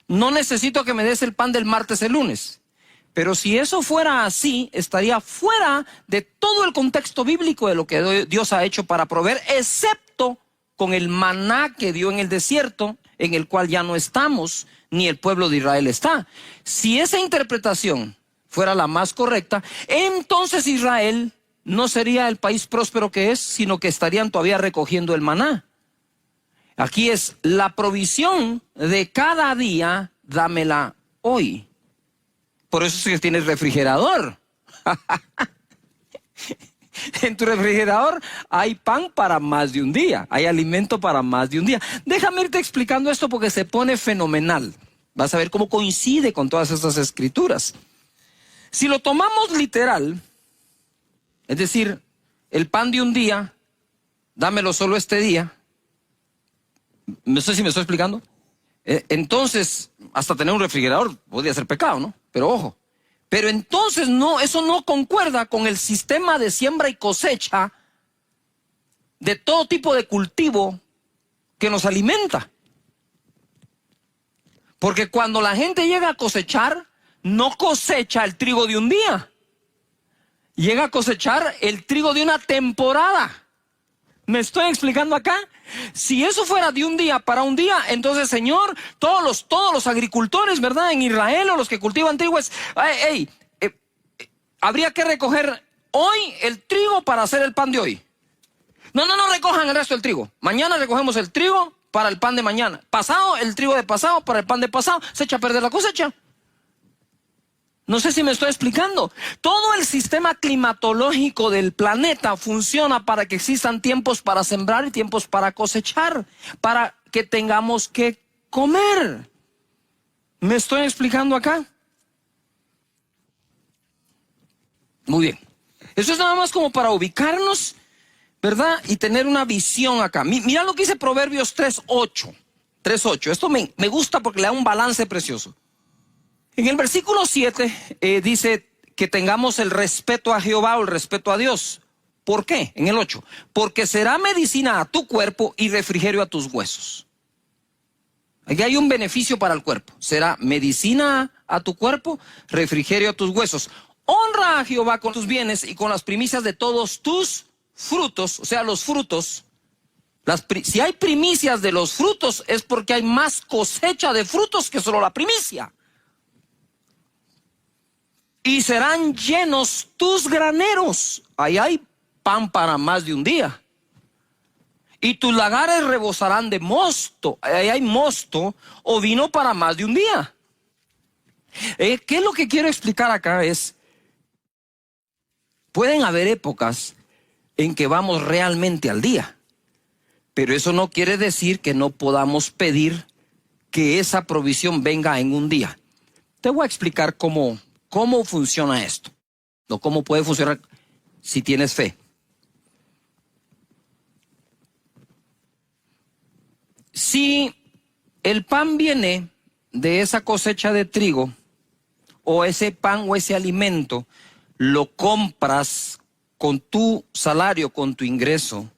No necesito que me des el pan del martes, el lunes. Pero si eso fuera así, estaría fuera de todo el contexto bíblico de lo que Dios ha hecho para proveer, excepto con el maná que dio en el desierto, en el cual ya no estamos, ni el pueblo de Israel está. Si esa interpretación fuera la más correcta, entonces Israel no sería el país próspero que es, sino que estarían todavía recogiendo el maná. Aquí es la provisión de cada día, dámela hoy. Por eso es que tienes refrigerador. En tu refrigerador hay pan para más de un día, hay alimento para más de un día. Déjame irte explicando esto porque se pone fenomenal. Vas a ver cómo coincide con todas estas escrituras. Si lo tomamos literal, es decir, el pan de un día, dámelo solo este día. No sé si me estoy explicando. Entonces, hasta tener un refrigerador podría ser pecado, ¿no? Pero ojo. Pero entonces no, eso no concuerda con el sistema de siembra y cosecha de todo tipo de cultivo que nos alimenta. Porque cuando la gente llega a cosechar, no cosecha el trigo de un día. Llega a cosechar el trigo de una temporada. ¿Me estoy explicando acá? Si eso fuera de un día para un día, entonces, Señor, todos los agricultores, ¿verdad? En Israel o los que cultivan trigo, habría que recoger hoy el trigo para hacer el pan de hoy. No recojan el resto del trigo. Mañana recogemos el trigo para el pan de mañana. Pasado, el trigo de pasado para el pan de pasado. Se echa a perder la cosecha. No sé si me estoy explicando. Todo el sistema climatológico del planeta funciona para que existan tiempos para sembrar y tiempos para cosechar, para que tengamos que comer. ¿Me estoy explicando acá? Muy bien. Eso es nada más como para ubicarnos, ¿verdad? Y tener una visión acá. Mira lo que dice Proverbios 3:8. 3:8. Esto me gusta porque le da un balance precioso. En el versículo 7 dice que tengamos el respeto a Jehová o el respeto a Dios. ¿Por qué? En el 8. Porque será medicina a tu cuerpo y refrigerio a tus huesos. Aquí hay un beneficio para el cuerpo. Será medicina a tu cuerpo, refrigerio a tus huesos. Honra a Jehová con tus bienes y con las primicias de todos tus frutos. O sea, los frutos. Si hay primicias de los frutos es porque hay más cosecha de frutos que solo la primicia. Y serán llenos tus graneros. Ahí hay pan para más de un día. Y tus lagares rebosarán de mosto. Ahí hay mosto o vino para más de un día. ¿Qué es lo que quiero explicar acá? Pueden haber épocas en que vamos realmente al día. Pero eso no quiere decir que no podamos pedir que esa provisión venga en un día. Te voy a explicar cómo funciona esto, o cómo puede funcionar si tienes fe. Si el pan viene de esa cosecha de trigo, o ese pan o ese alimento, lo compras con tu salario, con tu ingreso,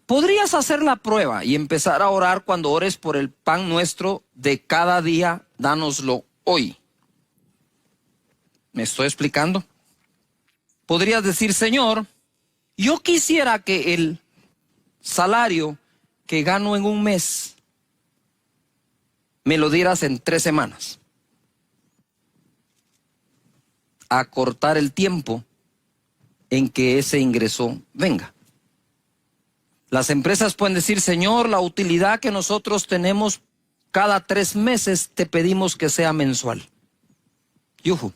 podrías hacer la prueba y empezar a orar cuando ores por el pan nuestro de cada día, dánoslo hoy. ¿Me estoy explicando? Podrías decir, Señor, yo quisiera que el salario que gano en un mes me lo dieras en 3 semanas. Acortar el tiempo en que ese ingreso venga. Las empresas pueden decir, Señor, la utilidad que nosotros tenemos cada 3 meses, te pedimos que sea mensual. Yuhu.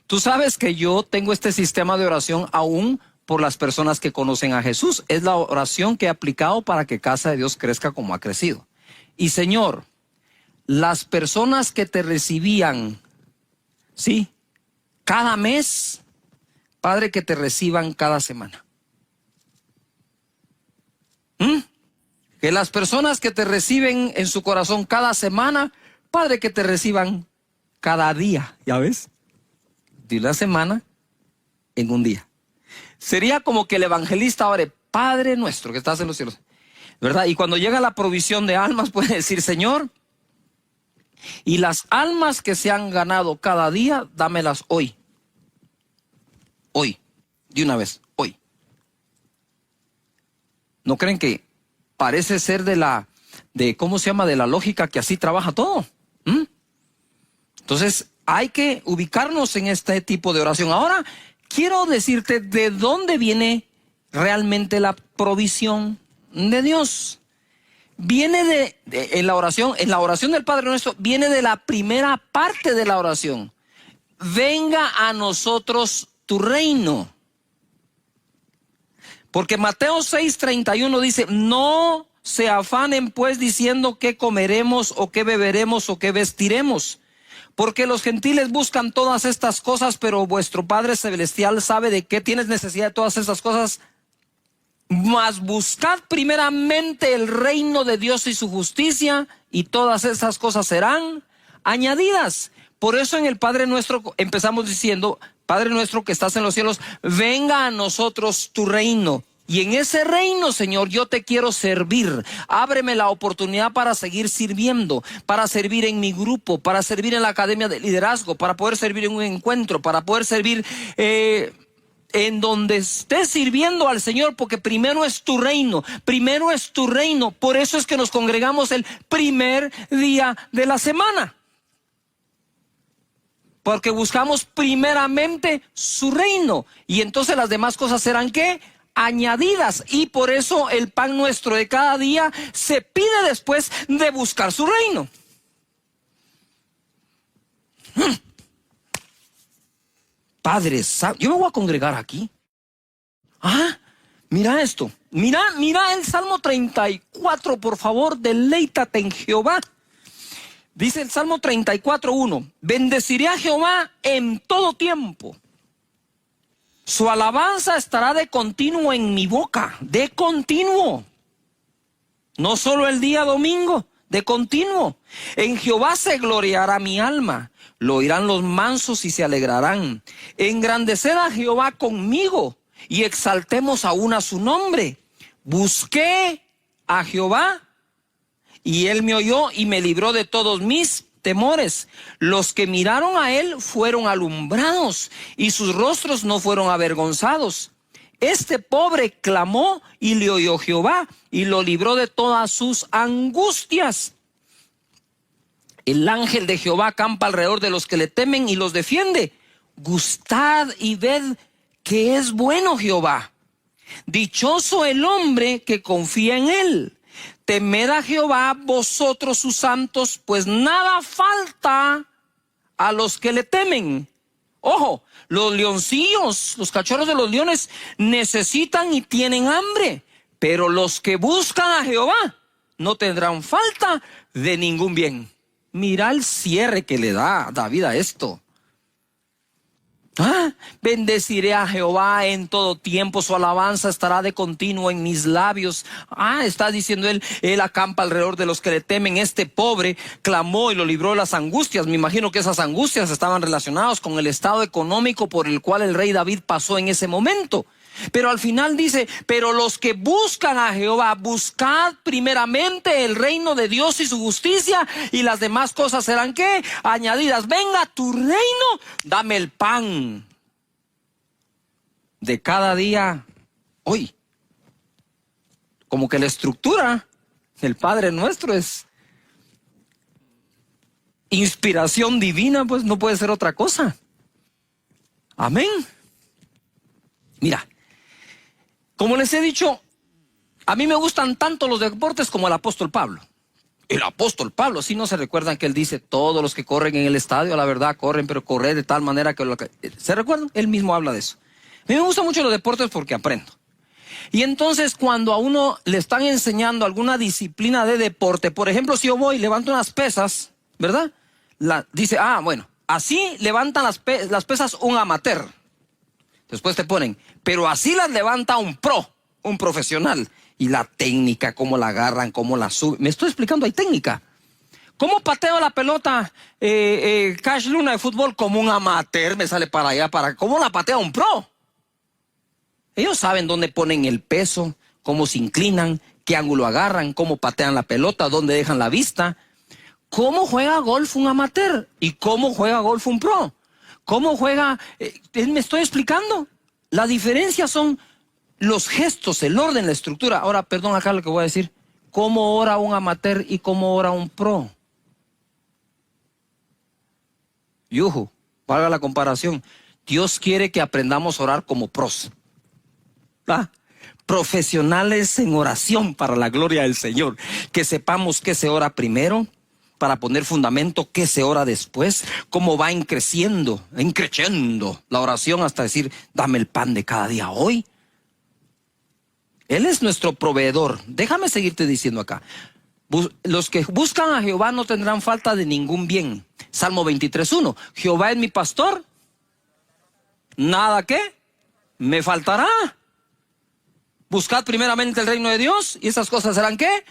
Tú sabes que yo tengo este sistema de oración aún por las personas que conocen a Jesús. Es la oración que he aplicado para que Casa de Dios crezca como ha crecido. Y Señor, las personas que te recibían, ¿sí?, cada mes, Padre, que te reciban cada semana. Que las personas que te reciben en su corazón cada semana, Padre, que te reciban cada día. ¿Ya ves? De una semana en un día. Sería como que el evangelista ore, Padre nuestro que estás en los cielos, ¿verdad? Y cuando llega la provisión de almas, puede decir, Señor, y las almas que se han ganado cada día, dámelas hoy. Hoy, de una vez, hoy. ¿No creen que parece ser ¿cómo se llama? De la lógica que así trabaja todo? Entonces, hay que ubicarnos en este tipo de oración. Ahora, quiero decirte de dónde viene realmente la provisión de Dios. Viene en la oración del Padre Nuestro, viene de la primera parte de la oración. Venga a nosotros tu reino. Porque Mateo 6:31 dice, no se afanen pues diciendo qué comeremos o qué beberemos o qué vestiremos. Porque los gentiles buscan todas estas cosas, pero vuestro Padre Celestial sabe de qué tienes necesidad de todas estas cosas. Mas buscad primeramente el reino de Dios y su justicia, y todas esas cosas serán añadidas. Por eso en el Padre Nuestro empezamos diciendo, Padre nuestro que estás en los cielos, venga a nosotros tu reino. Y en ese reino, Señor, yo te quiero servir. Ábreme la oportunidad para seguir sirviendo, para servir en mi grupo, para servir en la academia de liderazgo, para poder servir en un encuentro, para poder servir en donde estés sirviendo al Señor, porque primero es tu reino, primero es tu reino. Por eso es que nos congregamos el primer día de la semana. Porque buscamos primeramente su reino. Y entonces las demás cosas serán ¿qué? Añadidas. Y por eso el pan nuestro de cada día se pide después de buscar su reino. Padre, yo me voy a congregar aquí. Mira esto. Mira el Salmo 34, por favor, deleítate en Jehová. Dice el Salmo 34:1, bendeciré a Jehová en todo tiempo. Su alabanza estará de continuo en mi boca, de continuo. No solo el día domingo, de continuo. En Jehová se gloriará mi alma, lo oirán los mansos y se alegrarán. Engrandeced a Jehová conmigo y exaltemos aún a su nombre. Busqué a Jehová y él me oyó y me libró de todos mis temores. Los que miraron a él fueron alumbrados y sus rostros no fueron avergonzados. Este pobre clamó y le oyó Jehová y lo libró de todas sus angustias. El ángel de Jehová acampa alrededor de los que le temen y los defiende. Gustad y ved que es bueno Jehová. Dichoso el hombre que confía en él. Temed a Jehová vosotros sus santos, pues nada falta a los que le temen. Ojo, los leoncillos, los cachorros de los leones necesitan y tienen hambre, pero los que buscan a Jehová no tendrán falta de ningún bien. Mira el cierre que le da David a esto. Bendeciré a Jehová en todo tiempo, su alabanza estará de continuo en mis labios. Está diciendo él acampa alrededor de los que le temen. Este pobre clamó y lo libró de las angustias. Me imagino que esas angustias estaban relacionadas con el estado económico por el cual el rey David pasó en ese momento. Pero al final dice, pero los que buscan a Jehová, buscad primeramente el reino de Dios y su justicia, y las demás cosas serán, ¿qué? Añadidas. Venga tu reino, dame el pan de cada día hoy. Como que la estructura del Padre Nuestro es inspiración divina, pues no puede ser otra cosa. Amén. Mira, como les he dicho, a mí me gustan tanto los deportes como el apóstol Pablo. El apóstol Pablo, si no se recuerdan que él dice, todos los que corren en el estadio, la verdad, corren, pero correr de tal manera que... ¿Se recuerdan? Él mismo habla de eso. A mí me gustan mucho los deportes porque aprendo. Y entonces cuando a uno le están enseñando alguna disciplina de deporte, por ejemplo, si yo voy y levanto unas pesas, ¿verdad? Dice, bueno, así levantan las pesas un amateur. Después te ponen, pero así las levanta un pro, un profesional. Y la técnica, cómo la agarran, cómo la suben. Me estoy explicando, hay técnica. ¿Cómo pateo la pelota Cash Luna de fútbol? Como un amateur me sale para allá, ¿cómo la patea un pro? Ellos saben dónde ponen el peso, cómo se inclinan, qué ángulo agarran, cómo patean la pelota, dónde dejan la vista. ¿Cómo juega golf un amateur? ¿Y cómo juega golf un pro? ¿Cómo juega? Me estoy explicando. La diferencia son los gestos, el orden, la estructura. Ahora, perdón acá lo que voy a decir. ¿Cómo ora un amateur y cómo ora un pro? Yuhu, valga la comparación. Dios quiere que aprendamos a orar como pros. Profesionales en oración para la gloria del Señor. Que sepamos qué se ora primero, para poner fundamento, qué se ora después, cómo va increciendo la oración hasta decir, dame el pan de cada día hoy. Él es nuestro proveedor. Déjame seguirte diciendo acá. Los que buscan a Jehová no tendrán falta de ningún bien. Salmo 23:1. Jehová es mi pastor. Nada que me faltará. Buscad primeramente el reino de Dios y esas cosas serán ¿qué?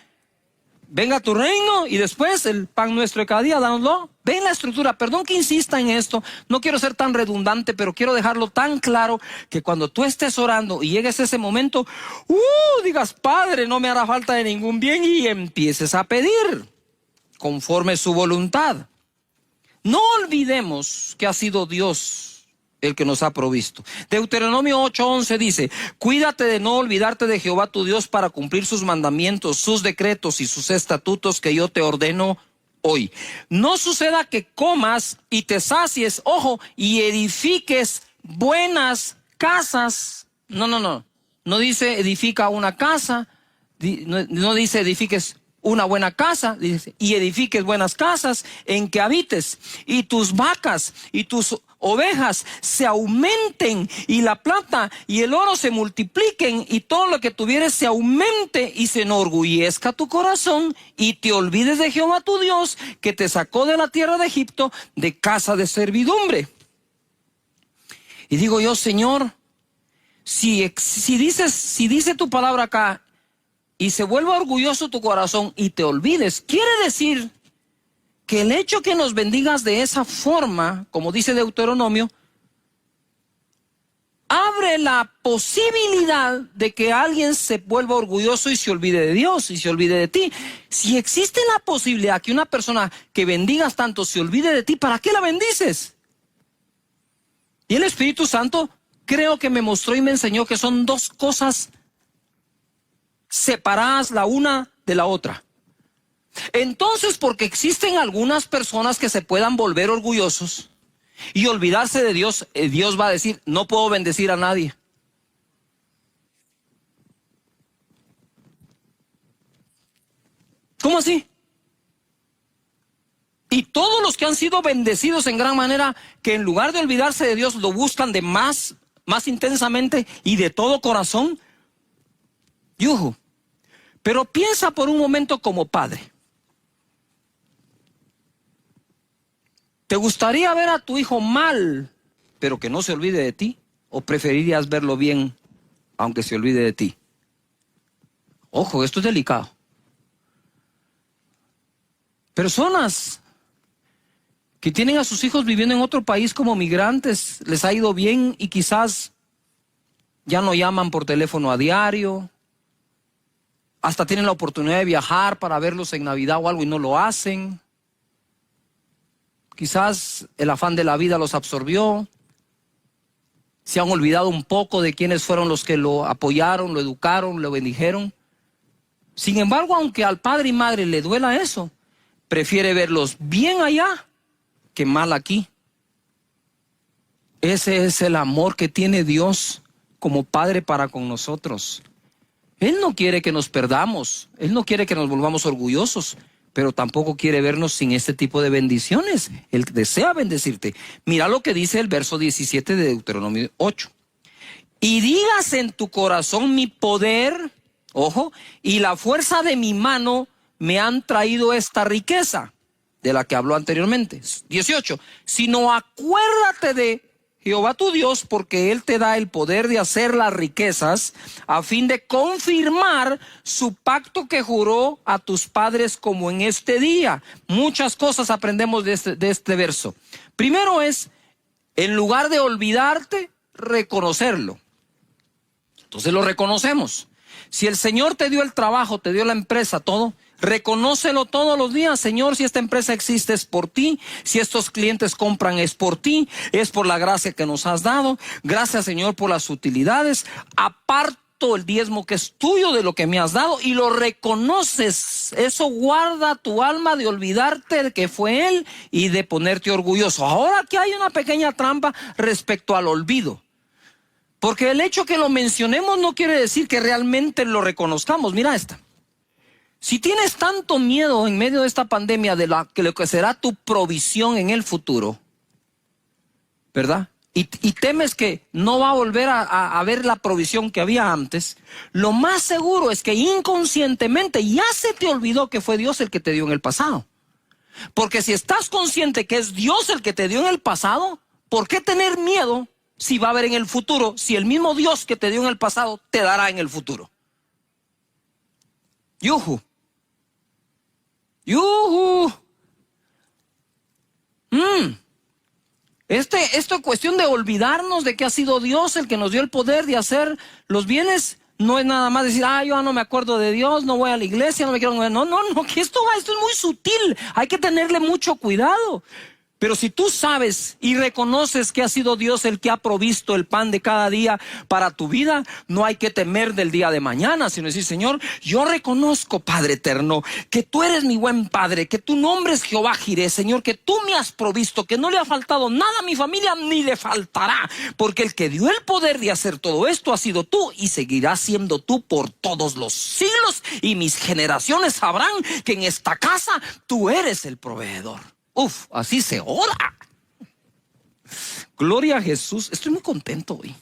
Venga tu reino y después el pan nuestro de cada día, dánoslo. Ven la estructura, perdón que insista en esto, no quiero ser tan redundante, pero quiero dejarlo tan claro que cuando tú estés orando y llegues a ese momento, digas, Padre, no me hará falta de ningún bien y empieces a pedir conforme su voluntad. No olvidemos que ha sido Dios el que nos ha provisto. Deuteronomio 8:11 dice, cuídate de no olvidarte de Jehová tu Dios para cumplir sus mandamientos, sus decretos y sus estatutos que yo te ordeno hoy. No suceda que comas y te sacies, ojo, y edifiques buenas casas. No dice edifica una casa, no dice edifiques una buena casa, dice, y edifiques buenas casas en que habites, y tus vacas y tus ovejas se aumenten, y la plata y el oro se multipliquen, y todo lo que tuvieres se aumente, y se enorgullezca tu corazón, y te olvides de Jehová tu Dios, que te sacó de la tierra de Egipto, de casa de servidumbre. Y digo yo, Señor, si dice tu palabra acá, y se vuelva orgulloso tu corazón y te olvides, quiere decir que el hecho que nos bendigas de esa forma, como dice Deuteronomio, abre la posibilidad de que alguien se vuelva orgulloso y se olvide de Dios y se olvide de ti. Si existe la posibilidad que una persona que bendigas tanto se olvide de ti, ¿para qué la bendices? Y el Espíritu Santo creo que me mostró y me enseñó que son dos cosas separadas la una de la otra. Entonces, porque existen algunas personas que se puedan volver orgullosos y olvidarse de Dios, Dios va a decir, no puedo bendecir a nadie. ¿Cómo así? Y todos los que han sido bendecidos en gran manera, que en lugar de olvidarse de Dios, lo buscan de más intensamente y de todo corazón. Yuhu. Pero piensa por un momento como padre. ¿Te gustaría ver a tu hijo mal, pero que no se olvide de ti? ¿O preferirías verlo bien aunque se olvide de ti? Ojo, esto es delicado. Personas que tienen a sus hijos viviendo en otro país como migrantes, les ha ido bien y quizás ya no llaman por teléfono a diario, hasta tienen la oportunidad de viajar para verlos en Navidad o algo y no lo hacen. Quizás el afán de la vida los absorbió, se han olvidado un poco de quiénes fueron los que lo apoyaron, lo educaron, lo bendijeron. Sin embargo, aunque al padre y madre le duela eso, prefiere verlos bien allá que mal aquí. Ese es el amor que tiene Dios como Padre para con nosotros. Él no quiere que nos perdamos, Él no quiere que nos volvamos orgullosos, pero tampoco quiere vernos sin este tipo de bendiciones. Él desea bendecirte. Mira lo que dice el verso 17 de Deuteronomio 8. Y digas en tu corazón: mi poder, ojo, y la fuerza de mi mano me han traído esta riqueza, de la que habló anteriormente. 18. Sino acuérdate de Jehová tu Dios, porque Él te da el poder de hacer las riquezas, a fin de confirmar su pacto que juró a tus padres, como en este día. Muchas cosas aprendemos de este verso. Primero es, en lugar de olvidarte, reconocerlo. Entonces lo reconocemos. Si el Señor te dio el trabajo, te dio la empresa, todo, reconócelo todos los días. Señor, si esta empresa existe es por ti, si estos clientes compran es por ti, es por la gracia que nos has dado. Gracias, Señor, por las utilidades. Aparto el diezmo que es tuyo de lo que me has dado, y lo reconoces. Eso guarda tu alma de olvidarte de que fue Él y de ponerte orgulloso. Ahora aquí hay una pequeña trampa respecto al olvido. Porque el hecho que lo mencionemos no quiere decir que realmente lo reconozcamos. Mira esta. Si tienes tanto miedo en medio de esta pandemia de lo que será tu provisión en el futuro, ¿verdad? Y temes que no va a volver a ver la provisión que había antes, lo más seguro es que inconscientemente ya se te olvidó que fue Dios el que te dio en el pasado. Porque si estás consciente que es Dios el que te dio en el pasado, ¿por qué tener miedo si va a haber en el futuro, si el mismo Dios que te dio en el pasado te dará en el futuro? ¡Yuhu! ¡Yuhu! Esto es cuestión de olvidarnos de que ha sido Dios el que nos dio el poder de hacer los bienes. No es nada más decir: yo no me acuerdo de Dios, no voy a la iglesia, no me quiero... No, que esto es muy sutil. Hay que tenerle mucho cuidado. Pero si tú sabes y reconoces que ha sido Dios el que ha provisto el pan de cada día para tu vida, no hay que temer del día de mañana, sino decir: Señor, yo reconozco, Padre eterno, que tú eres mi buen Padre, que tu nombre es Jehová Jireh, Señor, que tú me has provisto, que no le ha faltado nada a mi familia ni le faltará, porque el que dio el poder de hacer todo esto ha sido tú y seguirás siendo tú por todos los siglos, y mis generaciones sabrán que en esta casa tú eres el proveedor. Así se ora. Gloria a Jesús. Estoy muy contento hoy,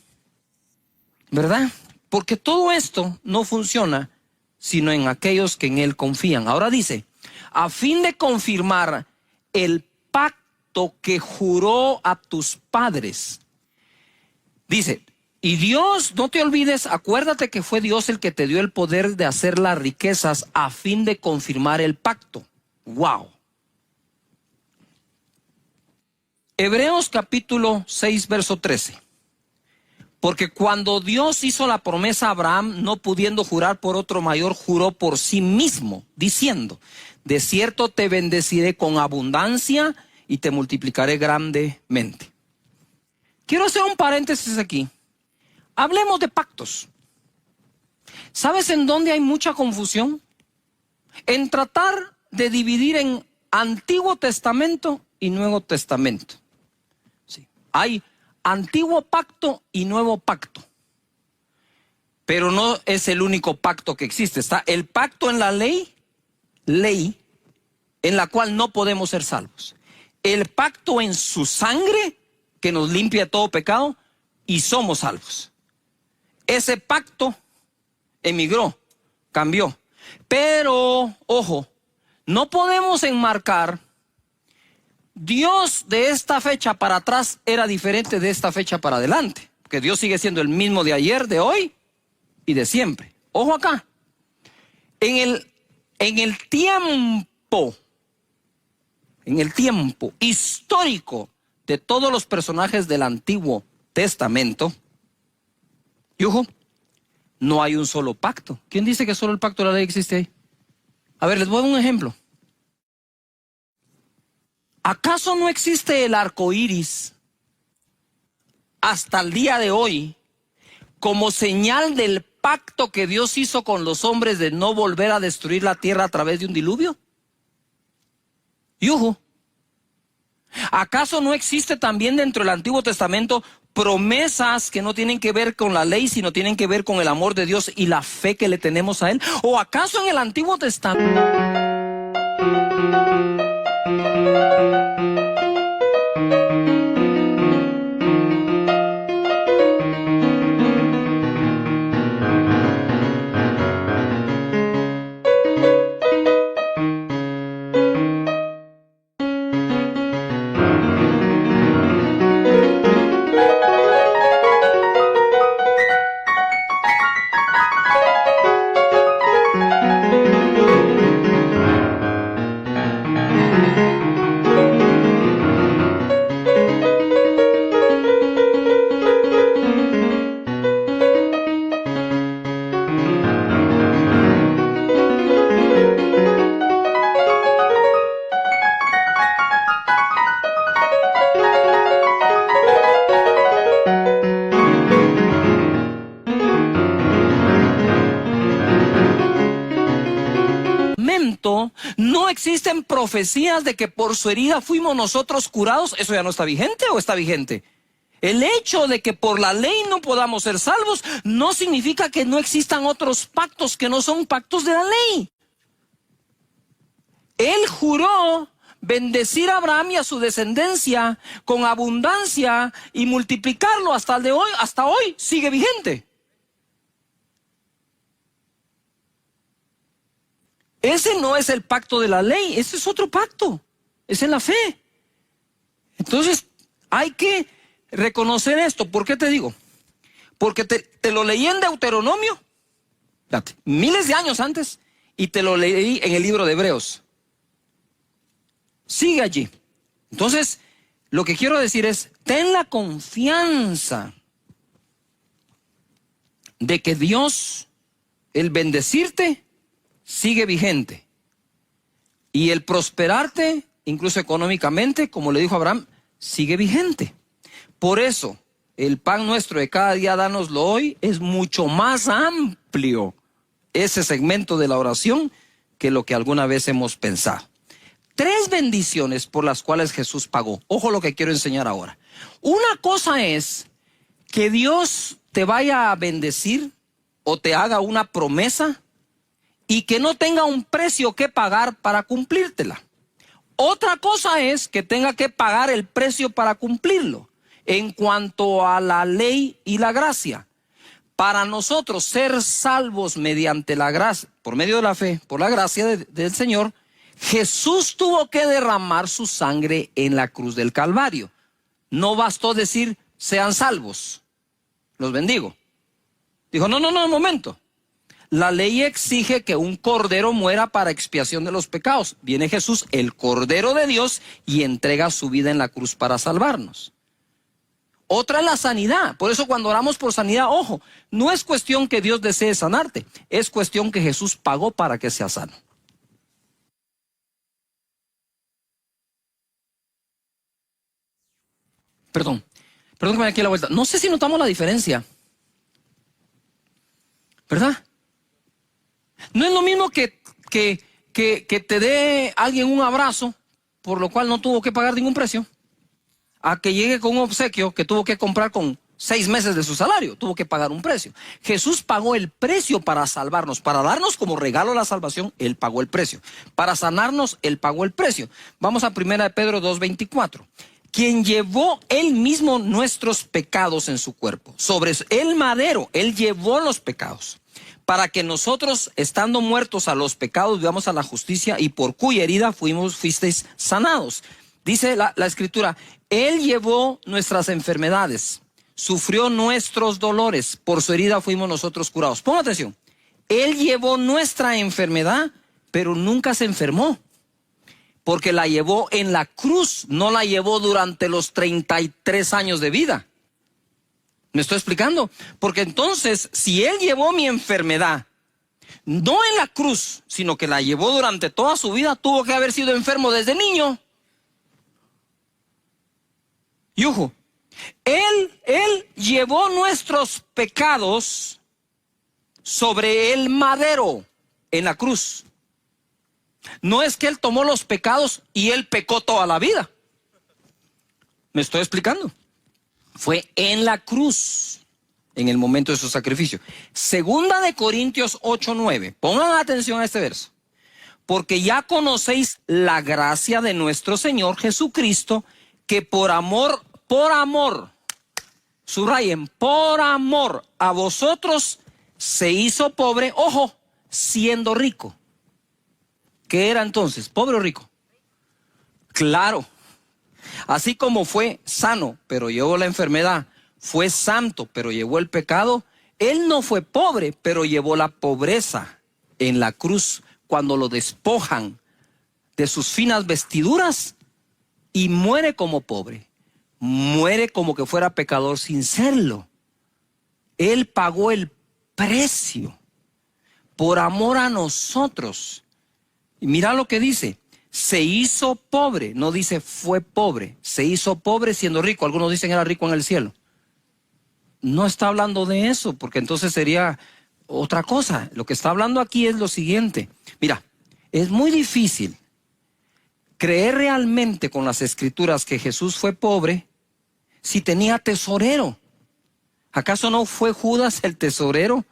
¿verdad? Porque todo esto no funciona sino en aquellos que en Él confían. Ahora dice: a fin de confirmar el pacto que juró a tus padres. Dice: y Dios, no te olvides, acuérdate que fue Dios el que te dio el poder de hacer las riquezas a fin de confirmar el pacto. ¡Wow! Hebreos capítulo 6, verso 13. Porque cuando Dios hizo la promesa a Abraham, no pudiendo jurar por otro mayor, juró por sí mismo, diciendo: de cierto te bendeciré con abundancia y te multiplicaré grandemente. Quiero hacer un paréntesis aquí. Hablemos de pactos. ¿Sabes en dónde hay mucha confusión? En tratar de dividir en Antiguo Testamento y Nuevo Testamento. Sí. Hay Antiguo Pacto y Nuevo Pacto. Pero no es el único pacto que existe. Está el pacto en la ley, en la cual no podemos ser salvos. El pacto en su sangre, que nos limpia de todo pecado, y somos salvos. Ese pacto emigró, cambió. Pero, ojo, no podemos enmarcar Dios de esta fecha para atrás era diferente de esta fecha para adelante. Que Dios sigue siendo el mismo de ayer, de hoy y de siempre. Ojo acá. En el tiempo histórico de todos los personajes del Antiguo Testamento, y ojo, no hay un solo pacto. ¿Quién dice que solo el pacto de la ley existe ahí? A ver, les voy a dar un ejemplo. ¿Acaso no existe el arco iris hasta el día de hoy como señal del pacto que Dios hizo con los hombres de no volver a destruir la tierra a través de un diluvio? Y ojo, ¿acaso no existe también dentro del Antiguo Testamento promesas que no tienen que ver con la ley, sino tienen que ver con el amor de Dios y la fe que le tenemos a Él? ¿O acaso en el Antiguo Testamento no existen profecías de que por su herida fuimos nosotros curados? ¿Eso ya no está vigente o está vigente? El hecho de que por la ley no podamos ser salvos no significa que no existan otros pactos que no son pactos de la ley. Él juró bendecir a Abraham y a su descendencia con abundancia y multiplicarlo hasta el de hoy, hasta hoy sigue vigente. Ese no es el pacto de la ley, ese es otro pacto, es en la fe. Entonces hay que reconocer esto. ¿Por qué te digo? Porque te lo leí en Deuteronomio, fíjate, miles de años antes, y te lo leí en el libro de Hebreos. Sigue allí. Entonces, lo que quiero decir es, ten la confianza de que Dios, el bendecirte, sigue vigente. Y el prosperarte, incluso económicamente, como le dijo Abraham, sigue vigente. Por eso, el pan nuestro de cada día, dánoslo hoy, es mucho más amplio ese segmento de la oración que lo que alguna vez hemos pensado. 3 bendiciones por las cuales Jesús pagó. Ojo lo que quiero enseñar ahora. Una cosa es que Dios te vaya a bendecir o te haga una promesa y que no tenga un precio que pagar para cumplírtela. Otra cosa es que tenga que pagar el precio para cumplirlo. En cuanto a la ley y la gracia, para nosotros ser salvos mediante la gracia, por medio de la fe, por la gracia del Señor, Jesús tuvo que derramar su sangre en la cruz del Calvario. No bastó decir, sean salvos, los bendigo. Dijo, no, un momento. La ley exige que un cordero muera para expiación de los pecados. Viene Jesús, el Cordero de Dios, y entrega su vida en la cruz para salvarnos. Otra es la sanidad. Por eso cuando oramos por sanidad, ojo, no es cuestión que Dios desee sanarte, es cuestión que Jesús pagó para que seas sano. Perdón que me dé aquí la vuelta. No sé si notamos la diferencia, ¿verdad? No es lo mismo que te dé alguien un abrazo, por lo cual no tuvo que pagar ningún precio, a que llegue con un obsequio que tuvo que comprar con 6 meses de su salario, tuvo que pagar un precio. Jesús pagó el precio para salvarnos, para darnos como regalo la salvación, Él pagó el precio. Para sanarnos, Él pagó el precio. Vamos a 1 Pedro 2:24. Quien llevó Él mismo nuestros pecados en su cuerpo. Sobre el madero, Él llevó los pecados. Para que nosotros, estando muertos a los pecados, vivamos a la justicia, y por cuya herida fuisteis sanados. Dice la escritura, Él llevó nuestras enfermedades, sufrió nuestros dolores, por su herida fuimos nosotros curados. Ponga atención, Él llevó nuestra enfermedad, pero nunca se enfermó, porque la llevó en la cruz, no la llevó durante los 33 años de vida. ¿Me estoy explicando? Porque entonces, si Él llevó mi enfermedad, no en la cruz, sino que la llevó durante toda su vida, tuvo que haber sido enfermo desde niño. Y ojo, Él llevó nuestros pecados sobre el madero en la cruz. No es que Él tomó los pecados y Él pecó toda la vida. ¿Me estoy explicando? Fue en la cruz, en el momento de su sacrificio. Segunda de Corintios 8:9. Pongan atención a este verso. Porque ya conocéis la gracia de nuestro Señor Jesucristo, que por amor, subrayen, por amor a vosotros se hizo pobre, ojo, siendo rico. ¿Qué era entonces? ¿Pobre o rico? Claro. Así como fue sano, pero llevó la enfermedad, fue santo, pero llevó el pecado, Él no fue pobre, pero llevó la pobreza en la cruz cuando lo despojan de sus finas vestiduras y muere como pobre. Muere como que fuera pecador sin serlo. Él pagó el precio por amor a nosotros. Y mira lo que dice, se hizo pobre, no dice fue pobre, se hizo pobre siendo rico. Algunos dicen era rico en el cielo. No está hablando de eso, porque entonces sería otra cosa. Lo que está hablando aquí es lo siguiente. Mira, es muy difícil creer realmente con las escrituras que Jesús fue pobre si tenía tesorero. ¿Acaso no fue Judas el tesorero?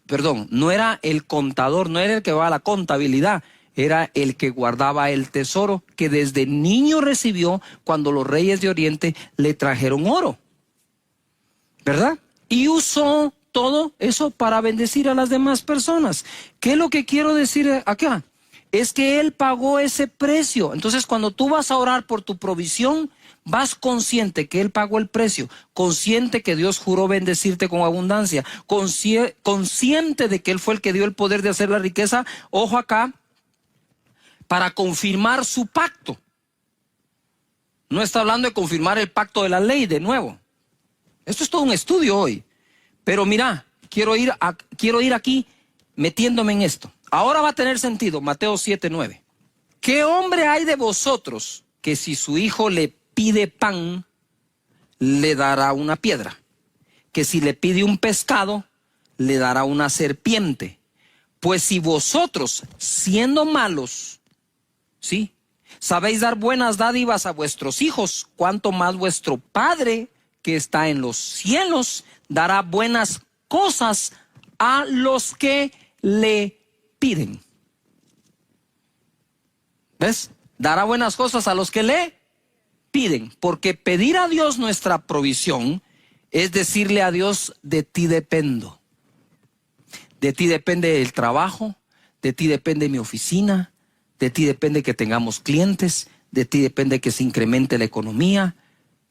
Perdón, no era el contador, no era el que va a la contabilidad, era el que guardaba el tesoro que desde niño recibió cuando los reyes de Oriente le trajeron oro, ¿verdad? Y usó todo eso para bendecir a las demás personas. ¿Qué es lo que quiero decir acá? Es que Él pagó ese precio. Entonces, cuando tú vas a orar por tu provisión, vas consciente que Él pagó el precio, consciente que Dios juró bendecirte con abundancia, consciente de que Él fue el que dio el poder de hacer la riqueza, ojo acá, para confirmar su pacto. No está hablando de confirmar el pacto de la ley de nuevo. Esto es todo un estudio hoy. Pero mira, quiero ir aquí metiéndome en esto. Ahora va a tener sentido, Mateo 7:9. ¿Qué hombre hay de vosotros que si su hijo le pide pan, le dará una piedra? Que si le pide un pescado, le dará una serpiente. Pues si vosotros, siendo malos, ¿sí?, sabéis dar buenas dádivas a vuestros hijos, cuánto más vuestro Padre que está en los cielos dará buenas cosas a los que le piden. ¿Ves? Dará buenas cosas a los que le piden, porque pedir a Dios nuestra provisión es decirle a Dios, de ti dependo. De ti depende el trabajo, de ti depende mi oficina, de ti depende que tengamos clientes, de ti depende que se incremente la economía,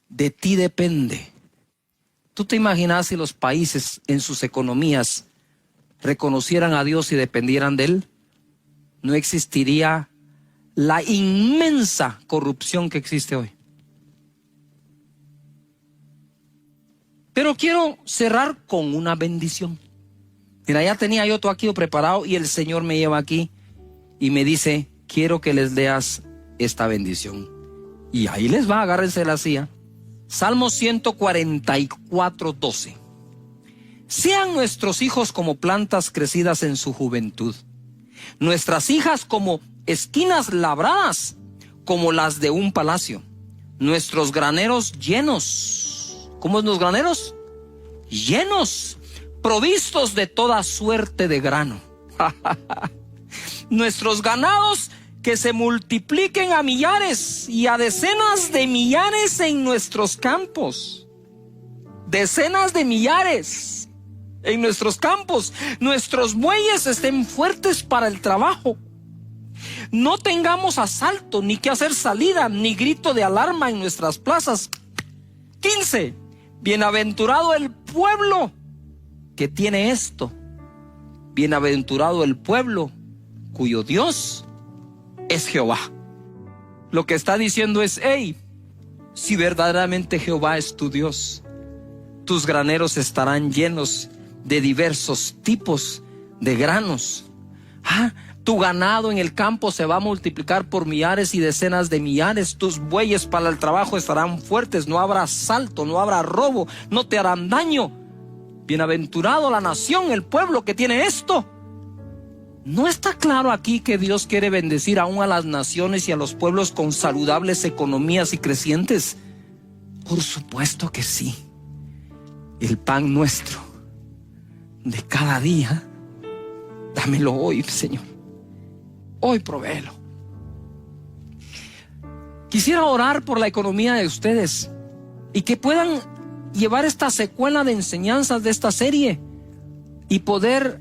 de ti depende. ¿Tú te imaginas si los países en sus economías reconocieran a Dios y dependieran de Él? No existiría la inmensa corrupción que existe hoy. Pero quiero cerrar con una bendición. Mira, ya tenía yo todo aquí preparado y el Señor me lleva aquí y me dice, quiero que les leas esta bendición. Y ahí les va, agárrense la silla. Salmo 144:12. Sean nuestros hijos como plantas crecidas en su juventud, nuestras hijas como esquinas labradas, como las de un palacio, nuestros graneros llenos. ¿Cómo es los graneros? Llenos, provistos de toda suerte de grano. Nuestros ganados que se multipliquen a millares y a decenas de millares en nuestros campos. Decenas de millares en nuestros campos. Nuestros bueyes estén fuertes para el trabajo. no tengamos asalto, ni que hacer salida, ni grito de alarma en nuestras plazas. 15. Bienaventurado el pueblo que tiene esto. Bienaventurado el pueblo cuyo Dios es Jehová. Lo que está diciendo es, hey, si verdaderamente Jehová es tu Dios, tus graneros estarán llenos de diversos tipos de granos. Tu ganado en el campo se va a multiplicar por millares y decenas de millares. Tus bueyes para el trabajo estarán fuertes. No habrá asalto, no habrá robo, no te harán daño. Bienaventurado la nación, el pueblo que tiene esto. ¿No está claro aquí que Dios quiere bendecir aún a las naciones y a los pueblos con saludables economías y crecientes? Por supuesto que sí. El pan nuestro de cada día, dámelo hoy, Señor. Hoy provéelo. Quisiera orar por la economía de ustedes y que puedan llevar esta secuela de enseñanzas de esta serie y poder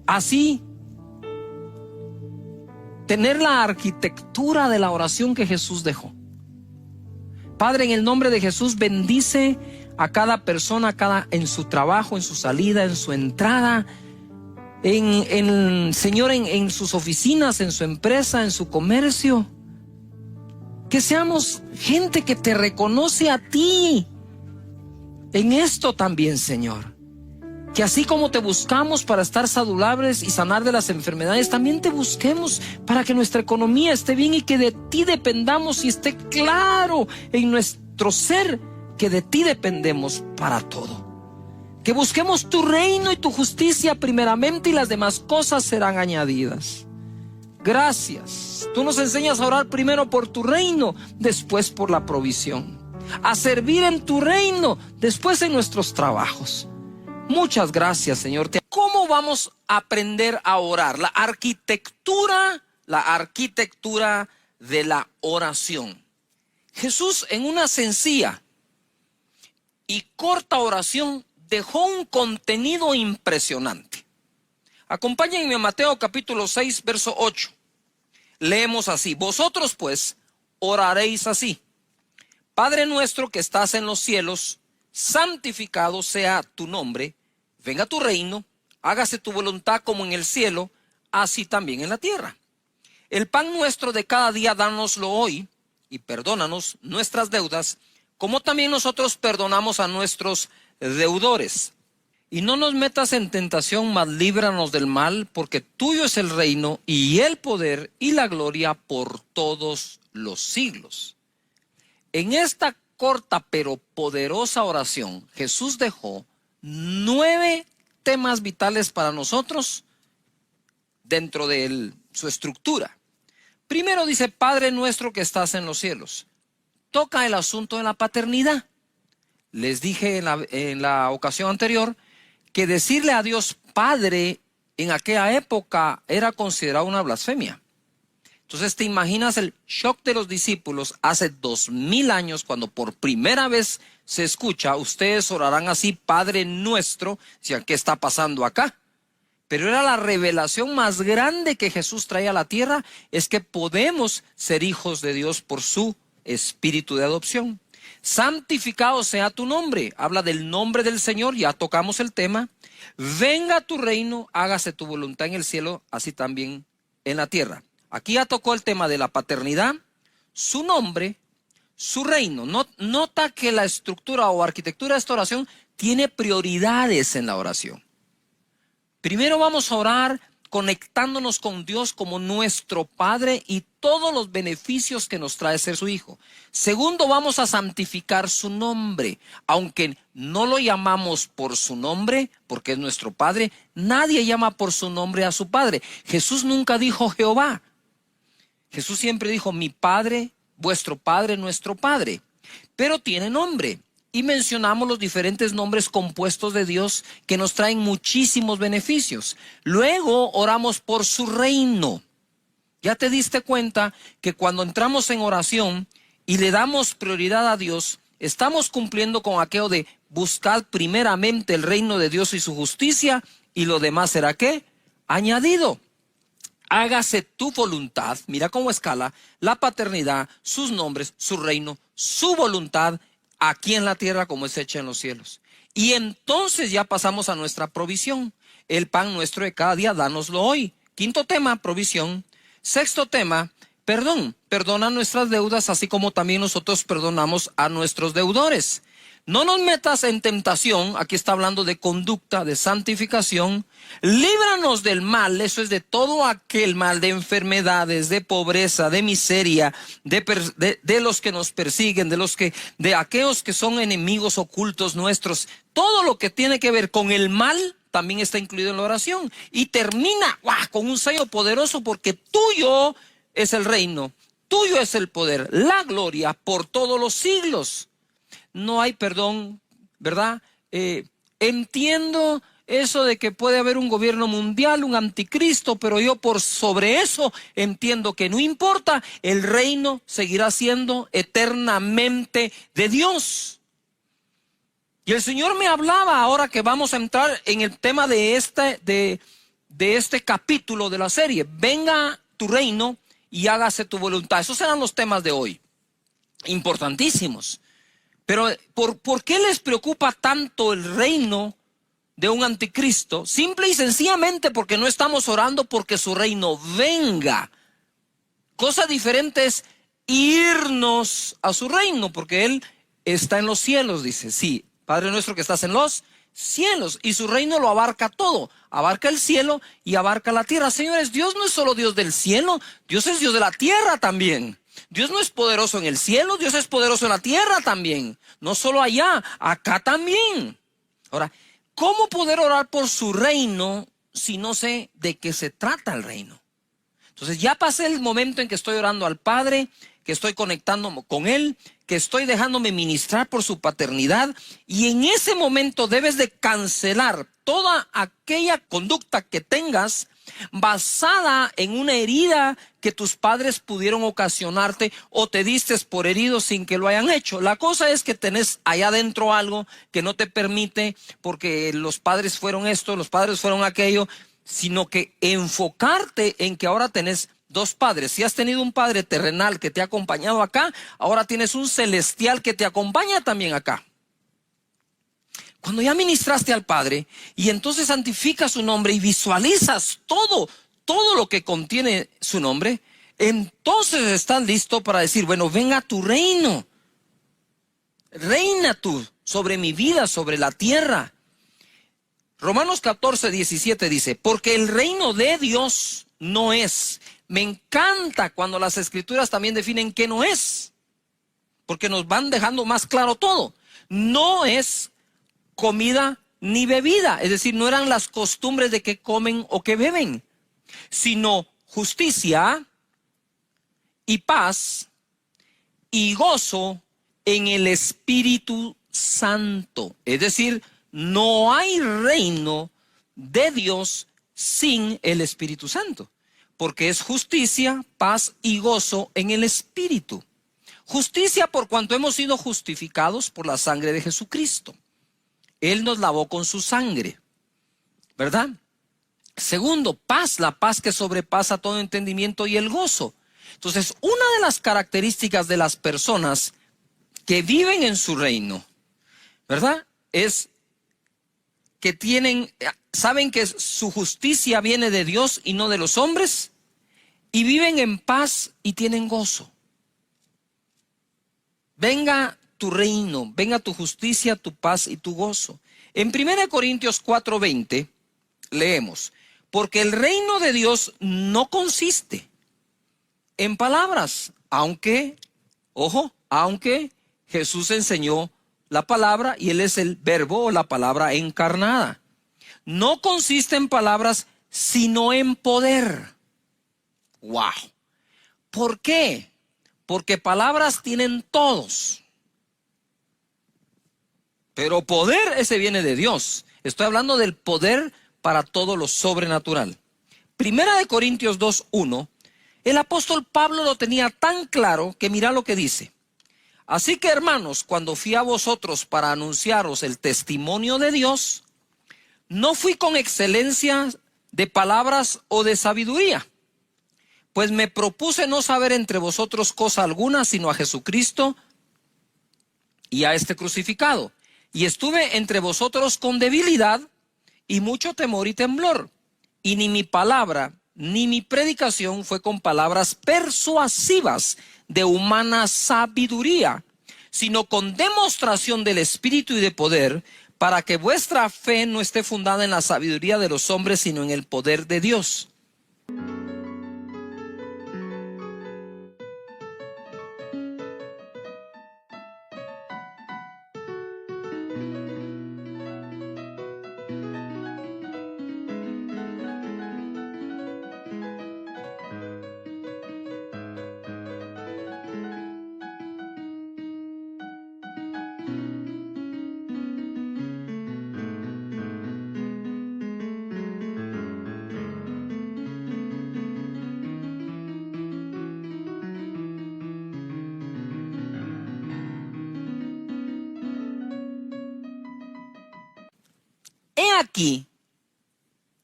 así tener la arquitectura de la oración que Jesús dejó. Padre, en el nombre de Jesús, bendice a cada persona, en su trabajo, en su salida, en su entrada, Señor, en sus oficinas, en su empresa, en su comercio. Que seamos gente que te reconoce a ti en esto también, Señor. Que así como te buscamos para estar saludables y sanar de las enfermedades, también te busquemos para que nuestra economía esté bien y que de ti dependamos y esté claro en nuestro ser que de ti dependemos para todo. Que busquemos tu reino y tu justicia primeramente y las demás cosas serán añadidas. Gracias. Tú nos enseñas a orar primero por tu reino, después por la provisión. A servir en tu reino, después en nuestros trabajos. Muchas gracias, Señor. ¿Cómo vamos a aprender a orar? La arquitectura de la oración. Jesús, en una sencilla y corta oración, dejó un contenido impresionante. Acompáñenme a Mateo capítulo 6, verso 8. Leemos así: vosotros pues oraréis así: Padre nuestro que estás en los cielos, santificado sea tu nombre, venga tu reino, hágase tu voluntad como en el cielo, así también en la tierra. El pan nuestro de cada día dánoslo hoy, y perdónanos nuestras deudas, como también nosotros perdonamos a nuestros deudores. Y no nos metas en tentación, mas líbranos del mal, porque tuyo es el reino, y el poder, y la gloria por todos los siglos. En esta corta pero poderosa oración, Jesús dejó 9 temas vitales para nosotros dentro de su estructura. Primero dice: Padre nuestro que estás en los cielos. Toca el asunto de la paternidad. Les dije en la ocasión anterior que decirle a Dios Padre en aquella época era considerado una blasfemia. Entonces te imaginas el shock de los discípulos hace 2000 años cuando por primera vez se escucha: ustedes orarán así, Padre nuestro. Decían, ¿qué está pasando acá? Pero era la revelación más grande que Jesús traía a la tierra, es que podemos ser hijos de Dios por su espíritu de adopción. Santificado sea tu nombre, habla del nombre del Señor, ya tocamos el tema. Venga tu reino, hágase tu voluntad en el cielo, así también en la tierra. Aquí ya tocó el tema de la paternidad, su nombre, su reino. Nota que la estructura o arquitectura de esta oración tiene prioridades en la oración. Primero vamos a orar conectándonos con Dios como nuestro Padre y todos los beneficios que nos trae ser su Hijo. Segundo, vamos a santificar su nombre. Aunque no lo llamamos por su nombre, porque es nuestro Padre, nadie llama por su nombre a su Padre. Jesús nunca dijo Jehová. Jesús siempre dijo mi Padre, vuestro Padre, nuestro Padre. Pero tiene nombre. Y mencionamos los diferentes nombres compuestos de Dios que nos traen muchísimos beneficios. Luego oramos por su reino. Ya te diste cuenta que cuando entramos en oración y le damos prioridad a Dios, estamos cumpliendo con aquello de buscar primeramente el reino de Dios y su justicia, y lo demás será ¿qué? Añadido. Hágase tu voluntad, mira cómo escala, la paternidad, sus nombres, su reino, su voluntad, aquí en la tierra como es hecha en los cielos. Y entonces ya pasamos a nuestra provisión. El pan nuestro de cada día, dánoslo hoy. Quinto tema, provisión. Sexto tema, perdón. Perdona nuestras deudas, así como también nosotros perdonamos a nuestros deudores. No nos metas en tentación, aquí está hablando de conducta, de santificación. Líbranos del mal, eso es de todo aquel mal, de enfermedades, de pobreza, de miseria, de los que nos persiguen, de aquellos que son enemigos ocultos nuestros. Todo lo que tiene que ver con el mal también está incluido en la oración. Y termina con un sello poderoso, porque tuyo es el reino, tuyo es el poder, la gloria por todos los siglos. No hay perdón, ¿verdad? Entiendo eso de que puede haber un gobierno mundial, un anticristo, pero yo por sobre eso entiendo que no importa, el reino seguirá siendo eternamente de Dios. Y el Señor me hablaba, ahora que vamos a entrar en el tema de este capítulo de la serie, venga tu reino y hágase tu voluntad. Esos serán los temas de hoy, importantísimos. Pero ¿por qué les preocupa tanto el reino de un anticristo? Simple y sencillamente porque no estamos orando porque su reino venga. Cosa diferente es irnos a su reino, porque Él está en los cielos, dice. Sí, Padre nuestro que estás en los cielos, y su reino lo abarca todo. Abarca el cielo y abarca la tierra. Señores, Dios no es solo Dios del cielo, Dios es Dios de la tierra también. Dios no es poderoso en el cielo, Dios es poderoso en la tierra también. No solo allá, acá también. Ahora, ¿cómo poder orar por su reino si no sé de qué se trata el reino? Entonces ya pasé el momento en que estoy orando al Padre, que estoy conectándome con Él, que estoy dejándome ministrar por su paternidad, y en ese momento debes de cancelar toda aquella conducta que tengas basada en una herida que tus padres pudieron ocasionarte, o te diste por herido sin que lo hayan hecho. La cosa es que tenés allá adentro algo que no te permite, porque los padres fueron esto, los padres fueron aquello, sino que enfocarte en que ahora tenés dos padres. Si has tenido un padre terrenal que te ha acompañado acá, ahora tienes un celestial que te acompaña también acá. Cuando ya ministraste al Padre y entonces santificas su nombre y visualizas todo lo que contiene su nombre, entonces estás listo para decir, bueno, venga tu reino. Reina tú sobre mi vida, sobre la tierra. Romanos 14:17 dice, porque el reino de Dios no es. Me encanta cuando las escrituras también definen qué no es, porque nos van dejando más claro todo. No es comida ni bebida, es decir, no eran las costumbres de que comen o que beben, sino justicia y paz y gozo en el Espíritu Santo. Es decir, no hay reino de Dios sin el Espíritu Santo, porque es justicia, paz y gozo en el Espíritu. Justicia por cuanto hemos sido justificados por la sangre de Jesucristo. Él nos lavó con su sangre, ¿verdad? Segundo, paz, la paz que sobrepasa todo entendimiento, y el gozo. Entonces, una de las características de las personas que viven en su reino, ¿verdad? Es que saben que su justicia viene de Dios y no de los hombres, y viven en paz y tienen gozo. Venga tu reino, venga tu justicia, tu paz y tu gozo. En 1 Corintios 4:20 leemos, Porque el reino de Dios no consiste en palabras, aunque, ojo, aunque Jesús enseñó la palabra y Él es el verbo o la palabra encarnada. No consiste en palabras, sino en poder. ¡Wow! ¿Por qué? Porque palabras tienen todos. Pero poder ese viene de Dios. Estoy hablando del poder para todo lo sobrenatural. Primera de Corintios 2:1. El apóstol Pablo lo tenía tan claro que mira lo que dice. Así que, hermanos, cuando fui a vosotros para anunciaros el testimonio de Dios, no fui con excelencia de palabras o de sabiduría, pues me propuse no saber entre vosotros cosa alguna, sino a Jesucristo y a este crucificado. Y estuve entre vosotros con debilidad y mucho temor y temblor. Y ni mi palabra ni mi predicación fue con palabras persuasivas de humana sabiduría, sino con demostración del Espíritu y de poder, para que vuestra fe no esté fundada en la sabiduría de los hombres, sino en el poder de Dios. He aquí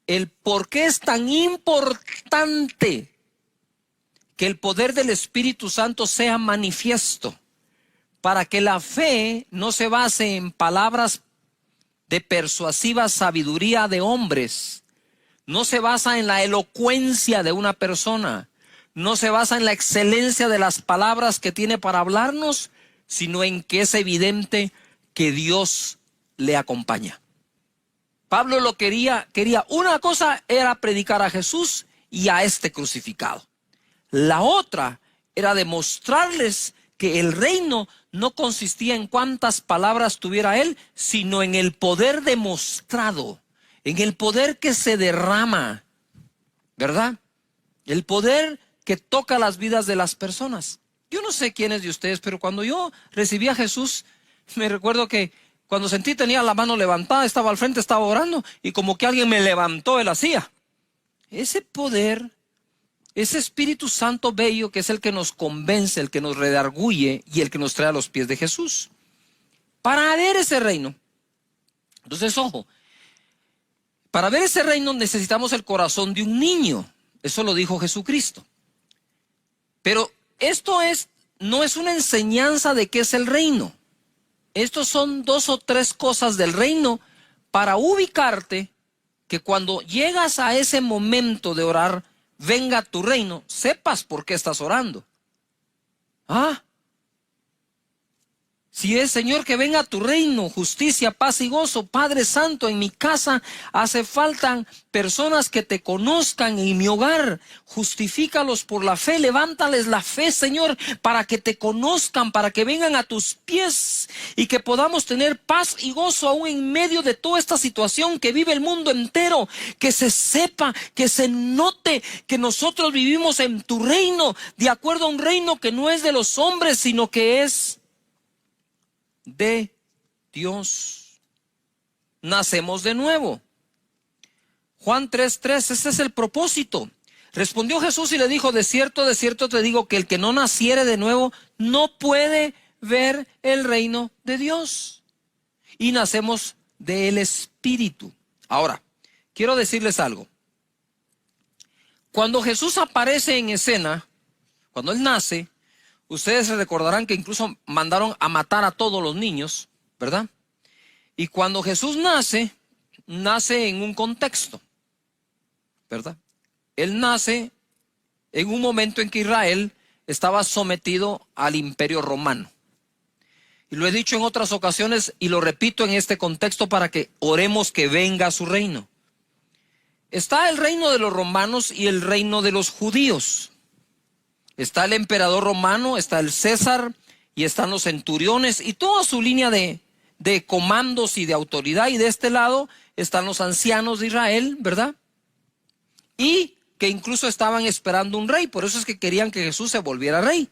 el por qué es tan importante que el poder del Espíritu Santo sea manifiesto, para que la fe no se base en palabras de persuasiva sabiduría de hombres, no se basa en la elocuencia de una persona, no se basa en la excelencia de las palabras que tiene para hablarnos, sino en que es evidente que Dios le acompaña. Pablo lo quería una cosa era predicar a Jesús y a este crucificado. La otra era demostrarles que el reino no consistía en cuántas palabras tuviera él, sino en el poder demostrado, en el poder que se derrama, ¿verdad? El poder que toca las vidas de las personas. Yo no sé quiénes de ustedes, pero cuando yo recibí a Jesús, me recuerdo que cuando sentí tenía la mano levantada, estaba al frente, estaba orando, y como que alguien me levantó, él hacía. Ese poder, ese Espíritu Santo bello que es el que nos convence, el que nos redarguye y el que nos trae a los pies de Jesús. Para ver ese reino. Entonces, ojo, para ver ese reino necesitamos el corazón de un niño. Eso lo dijo Jesucristo. Pero esto no es una enseñanza de qué es el reino. Estos son 2 o 3 cosas del reino para ubicarte que cuando llegas a ese momento de orar, venga tu reino, sepas por qué estás orando. Si es, Señor, que venga tu reino, justicia, paz y gozo, Padre Santo, en mi casa hace falta personas que te conozcan en mi hogar. Justifícalos por la fe, levántales la fe, Señor, para que te conozcan, para que vengan a tus pies y que podamos tener paz y gozo aún en medio de toda esta situación que vive el mundo entero. Que se sepa, que se note que nosotros vivimos en tu reino, de acuerdo a un reino que no es de los hombres, sino que es de Dios. Nacemos de nuevo. Juan 3:3, ese es el propósito. Respondió Jesús y le dijo: de cierto te digo que el que no naciere de nuevo no puede ver el reino de Dios. Y nacemos del Espíritu. Ahora, quiero decirles algo. Cuando Jesús aparece en escena, cuando Él nace, ustedes se recordarán que incluso mandaron a matar a todos los niños, ¿verdad? Y cuando Jesús nace en un contexto, ¿verdad? Él nace en un momento en que Israel estaba sometido al imperio romano. Y lo he dicho en otras ocasiones y lo repito en este contexto para que oremos que venga su reino. está el reino de los romanos y el reino de los judíos. Está el emperador romano, está el César y están los centuriones y toda su línea de comandos y de autoridad. Y de este lado están los ancianos de Israel, ¿verdad? Y que incluso estaban esperando un rey, por eso es que querían que Jesús se volviera rey.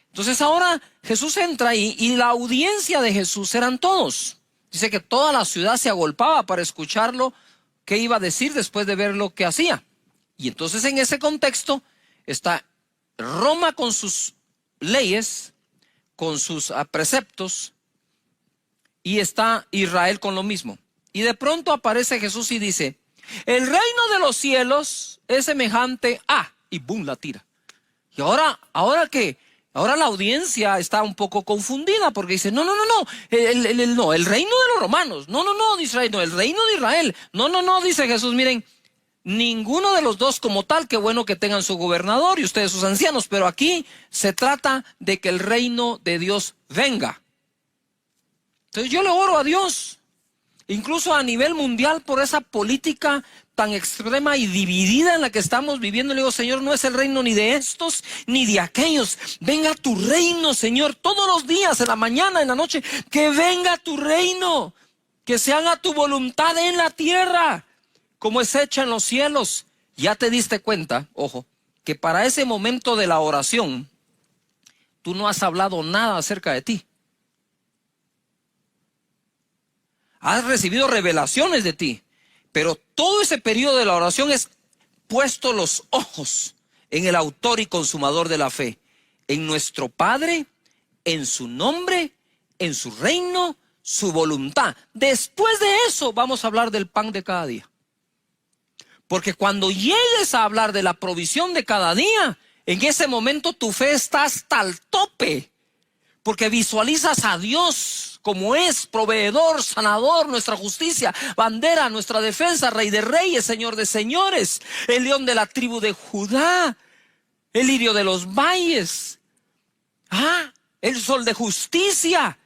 Entonces ahora Jesús entra ahí y la audiencia de Jesús eran todos. Dice que toda la ciudad se agolpaba para escucharlo, qué iba a decir después de ver lo que hacía. Y entonces en ese contexto está Roma con sus leyes, con sus preceptos, y está Israel con lo mismo. Y de pronto aparece Jesús y dice: el reino de los cielos es semejante a, y boom, la tira. Y ahora la audiencia está un poco confundida porque dice: no, el reino de los romanos, no, dice Israel, no, el reino de Israel, no, dice Jesús, miren, ninguno de los dos como tal, qué bueno que tengan su gobernador y ustedes sus ancianos, pero aquí se trata de que el reino de Dios venga. Entonces yo le oro a Dios, incluso a nivel mundial, por esa política tan extrema y dividida en la que estamos viviendo. Le digo: Señor, no es el reino ni de estos ni de aquellos. Venga tu reino, Señor, todos los días, en la mañana, en la noche, que venga tu reino, que se haga tu voluntad en la tierra, como es hecha en los cielos. Ya te diste cuenta, ojo, que para ese momento de la oración, tú no has hablado nada acerca de ti. Has recibido revelaciones de ti, pero todo ese periodo de la oración es puesto los ojos en el autor y consumador de la fe, en nuestro Padre, en su nombre, en su reino, su voluntad. Después de eso vamos a hablar del pan de cada día. Porque cuando llegues a hablar de la provisión de cada día, en ese momento tu fe está hasta el tope, porque visualizas a Dios como es, proveedor, sanador, nuestra justicia, bandera, nuestra defensa, Rey de reyes, Señor de señores, el león de la tribu de Judá, el lirio de los valles, el sol de justicia,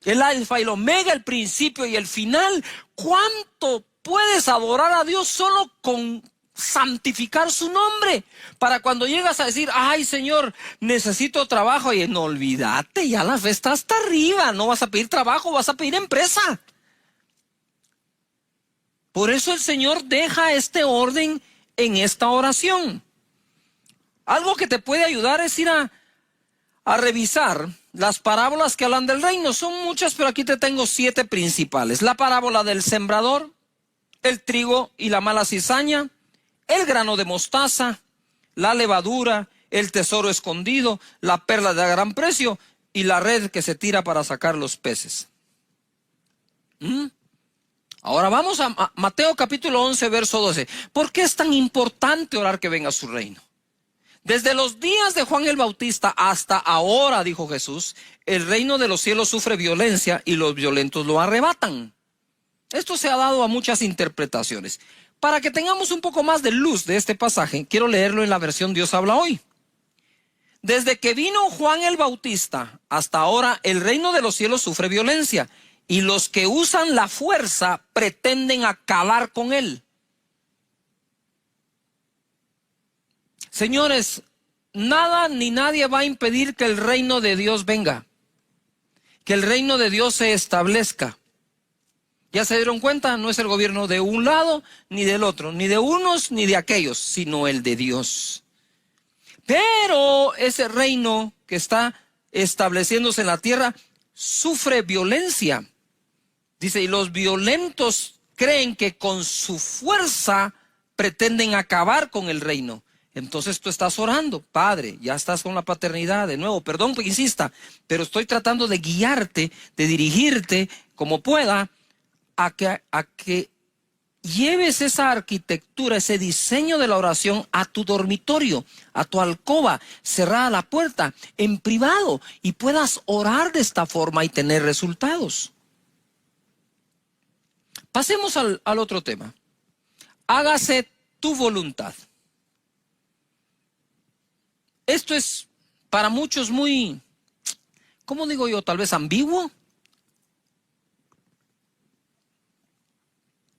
el alfa y el omega, el principio y el final. ¿Cuánto puedes adorar a Dios solo con santificar su nombre? Para cuando llegas a decir: ay, Señor, necesito trabajo, y no, olvídate, ya la fe está hasta arriba, no vas a pedir trabajo, vas a pedir empresa. Por eso el Señor deja este orden en esta oración. Algo que te puede ayudar es ir a revisar las parábolas que hablan del reino. Son muchas, pero aquí te tengo 7 principales. La parábola del sembrador, el trigo y la mala cizaña, el grano de mostaza, la levadura, el tesoro escondido, la perla de gran precio y la red que se tira para sacar los peces. Ahora vamos a Mateo capítulo 11, verso 12. ¿Por qué es tan importante orar que venga su reino? Desde los días de Juan el Bautista hasta ahora, dijo Jesús, el reino de los cielos sufre violencia y los violentos lo arrebatan. Esto se ha dado a muchas interpretaciones. Para que tengamos un poco más de luz de este pasaje, quiero leerlo en la versión Dios habla hoy. Desde que vino Juan el Bautista hasta ahora, el reino de los cielos sufre violencia y los que usan la fuerza pretenden acabar con él. Señores, nada ni nadie va a impedir que el reino de Dios venga, que el reino de Dios se establezca. ¿Ya se dieron cuenta? No es el gobierno de un lado ni del otro, ni de unos ni de aquellos, sino el de Dios. Pero ese reino que está estableciéndose en la tierra sufre violencia. Dice, y los violentos creen que con su fuerza pretenden acabar con el reino. Entonces tú estás orando: Padre, ya estás con la paternidad de nuevo, perdón que insista, pero estoy tratando de guiarte, de dirigirte como pueda, a que lleves esa arquitectura, ese diseño de la oración a tu dormitorio, a tu alcoba, cerrada la puerta, en privado, y puedas orar de esta forma y tener resultados. Pasemos al otro tema. Hágase tu voluntad. Esto es para muchos muy, ¿cómo digo yo? Tal vez ambiguo.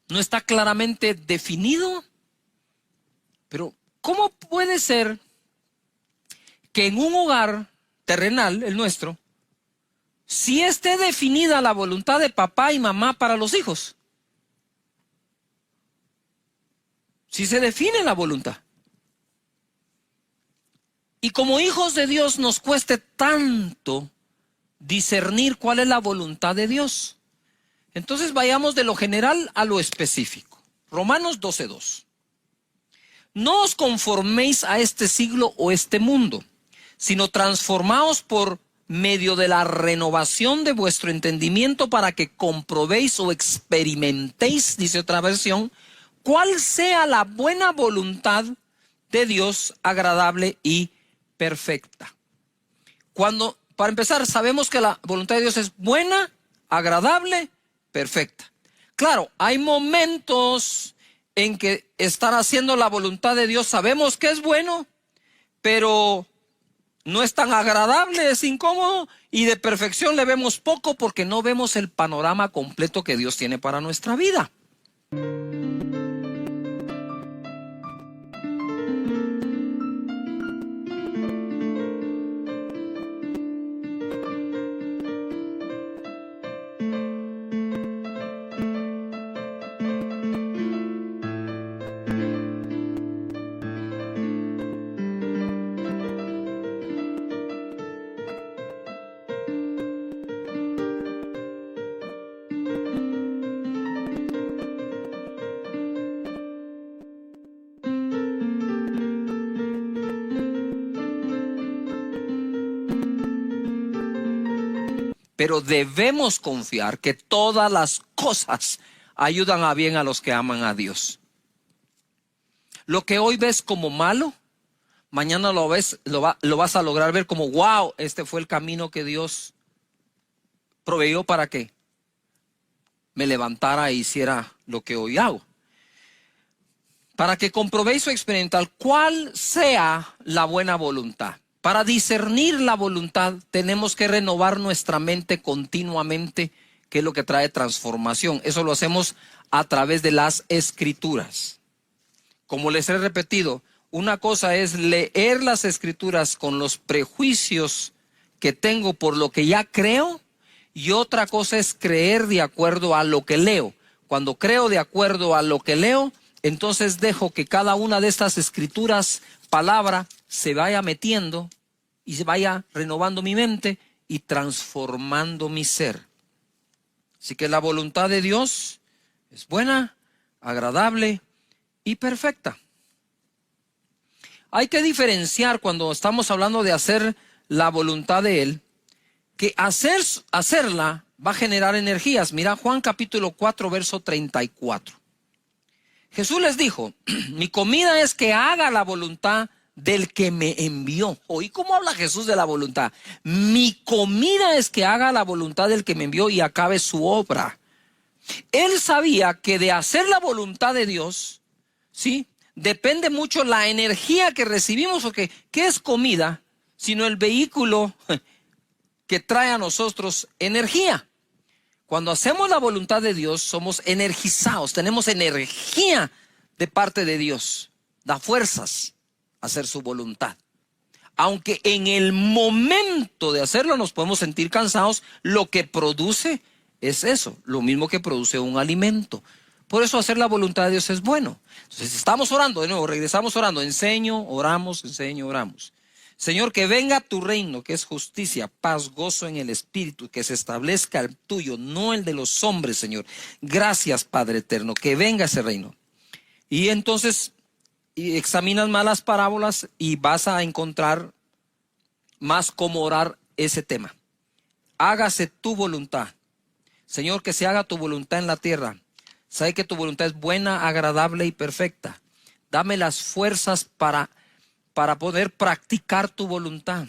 no está claramente definido. Pero ¿cómo puede ser que en un hogar terrenal, el nuestro, sí esté definida la voluntad de papá y mamá para los hijos? Sí se define la voluntad. Y como hijos de Dios nos cueste tanto discernir cuál es la voluntad de Dios. Entonces vayamos de lo general a lo específico. Romanos 12:2. No os conforméis a este siglo o este mundo, sino transformaos por medio de la renovación de vuestro entendimiento para que comprobéis o experimentéis, dice otra versión, cuál sea la buena voluntad de Dios, agradable y perfecta. Para empezar, sabemos que la voluntad de Dios es buena, agradable, perfecta. Claro, hay momentos en que estar haciendo la voluntad de Dios sabemos que es bueno, pero no es tan agradable, es incómodo, y de perfección le vemos poco porque no vemos el panorama completo que Dios tiene para nuestra vida. Pero debemos confiar que todas las cosas ayudan a bien a los que aman a Dios. Lo que hoy ves como malo, mañana lo vas a lograr ver como, wow, este fue el camino que Dios proveyó para que me levantara e hiciera lo que hoy hago. Para que comprobéis o experimentar cuál sea la buena voluntad. Para discernir la voluntad tenemos que renovar nuestra mente continuamente, que es lo que trae transformación. Eso lo hacemos a través de las Escrituras. Como les he repetido, una cosa es leer las Escrituras con los prejuicios que tengo por lo que ya creo, y otra cosa es creer de acuerdo a lo que leo. Cuando creo de acuerdo a lo que leo, entonces dejo que cada una de estas Escrituras, palabra, se vaya metiendo y se vaya renovando mi mente y transformando mi ser. Así que la voluntad de Dios es buena, agradable y perfecta. Hay que diferenciar cuando estamos hablando de hacer la voluntad de Él, que hacerla va a generar energías. Mira Juan capítulo 4, verso 34. Jesús les dijo, mi comida es que haga la voluntad del que me envió. ¿Oí cómo habla Jesús de la voluntad? Mi comida es que haga la voluntad del que me envió y acabe su obra. Él sabía que de hacer la voluntad de Dios, ¿sí?, depende mucho la energía que recibimos, porque ¿qué es comida? Sino el vehículo que trae a nosotros energía. Cuando hacemos la voluntad de Dios, somos energizados, tenemos energía de parte de Dios, da fuerzas a hacer su voluntad. Aunque en el momento de hacerlo nos podemos sentir cansados, lo que produce es eso, lo mismo que produce un alimento. Por eso hacer la voluntad de Dios es bueno. Entonces estamos orando, de nuevo, regresamos orando, enseño, oramos. Señor, que venga tu reino, que es justicia, paz, gozo en el Espíritu, que se establezca el tuyo, no el de los hombres, Señor. Gracias, Padre eterno, que venga ese reino. Y entonces examinas más las parábolas y vas a encontrar más cómo orar ese tema. Hágase tu voluntad. Señor, que se haga tu voluntad en la tierra. Sabe que tu voluntad es buena, agradable y perfecta. Dame las fuerzas para poder practicar tu voluntad.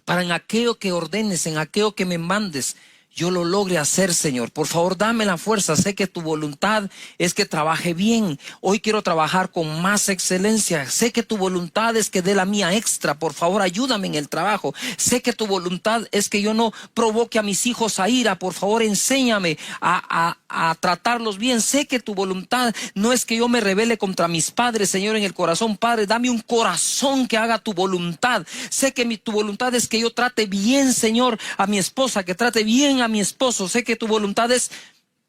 Para en aquello que ordenes, en aquello que me mandes, yo lo logre hacer, Señor. Por favor, dame la fuerza. Sé que tu voluntad es que trabaje bien. Hoy quiero trabajar con más excelencia. Sé que tu voluntad es que dé la mía extra. Por favor, ayúdame en el trabajo. Sé que tu voluntad es que yo no provoque a mis hijos a ira. Por favor, enséñame a tratarlos bien. Sé que tu voluntad no es que yo me rebele contra mis padres, Señor, en el corazón. Padre, dame un corazón que haga tu voluntad. Sé que tu voluntad es que yo trate bien, Señor, a mi esposa, que trate bien a mi esposo. Sé que tu voluntad es...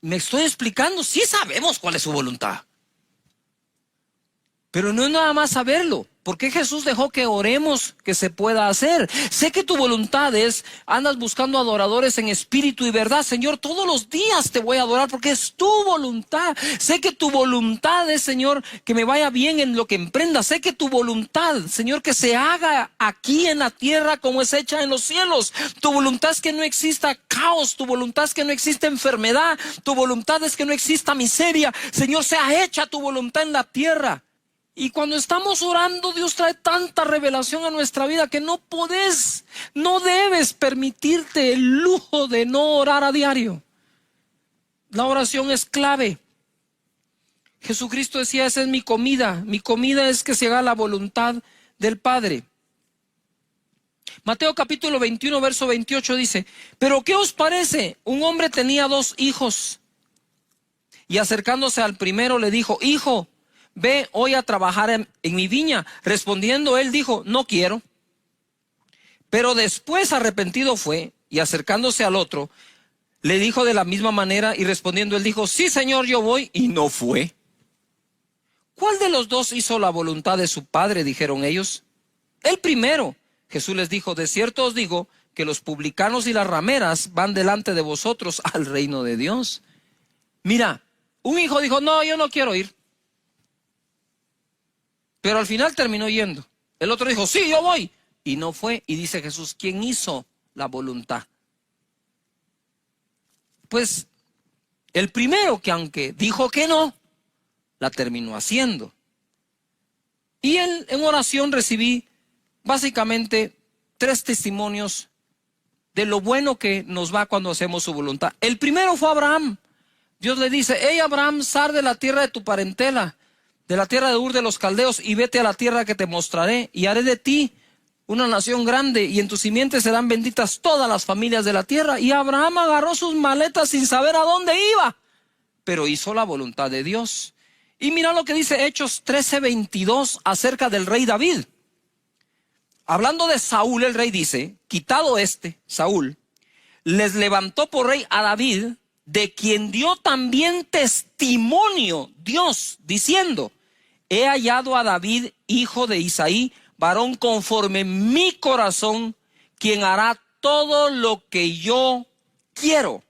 ¿Me estoy explicando? Sí sabemos cuál es su voluntad, pero no es nada más saberlo. ¿Por qué Jesús dejó que oremos que se pueda hacer? Sé que tu voluntad es, andas buscando adoradores en espíritu y verdad. Señor, todos los días te voy a adorar porque es tu voluntad. Sé que tu voluntad es, Señor, que me vaya bien en lo que emprenda. Sé que tu voluntad, Señor, que se haga aquí en la tierra como es hecha en los cielos. Tu voluntad es que no exista caos. Tu voluntad es que no exista enfermedad. Tu voluntad es que no exista miseria. Señor, sea hecha tu voluntad en la tierra. Y cuando estamos orando, Dios trae tanta revelación a nuestra vida que no debes permitirte el lujo de no orar a diario. La oración es clave. Jesucristo decía, esa es mi comida. Mi comida es que se haga la voluntad del Padre. Mateo capítulo 21, verso 28 dice, ¿pero qué os parece? Un hombre tenía 2 hijos. Y acercándose al primero le dijo, hijo, ve hoy a trabajar en mi viña. Respondiendo él dijo, no quiero. Pero después arrepentido fue y acercándose al otro, le dijo de la misma manera y respondiendo él dijo, sí, Señor, yo voy, y no fue. ¿Cuál de los 2 hizo la voluntad de su padre? Dijeron ellos. El primero. Jesús les dijo, de cierto os digo que los publicanos y las rameras van delante de vosotros al reino de Dios. Mira, un hijo dijo, no, yo no quiero ir. Pero al final terminó yendo. El otro dijo, sí, yo voy. Y no fue. Y dice Jesús, ¿quién hizo la voluntad? Pues el primero, que aunque dijo que no, la terminó haciendo. Y en oración recibí básicamente 3 testimonios de lo bueno que nos va cuando hacemos su voluntad. El primero fue Abraham. Dios le dice, hey Abraham, sal de la tierra de tu parentela, de la tierra de Ur de los Caldeos, y vete a la tierra que te mostraré, y haré de ti una nación grande, y en tu simiente serán benditas todas las familias de la tierra. Y Abraham agarró sus maletas sin saber a dónde iba, pero hizo la voluntad de Dios. Y mira lo que dice Hechos 13:22 acerca del rey David. Hablando de Saúl, el rey dice, quitado Saúl, les levantó por rey a David, de quien dio también testimonio Dios, diciendo, he hallado a David, hijo de Isaí, varón conforme mi corazón, quien hará todo lo que yo quiero.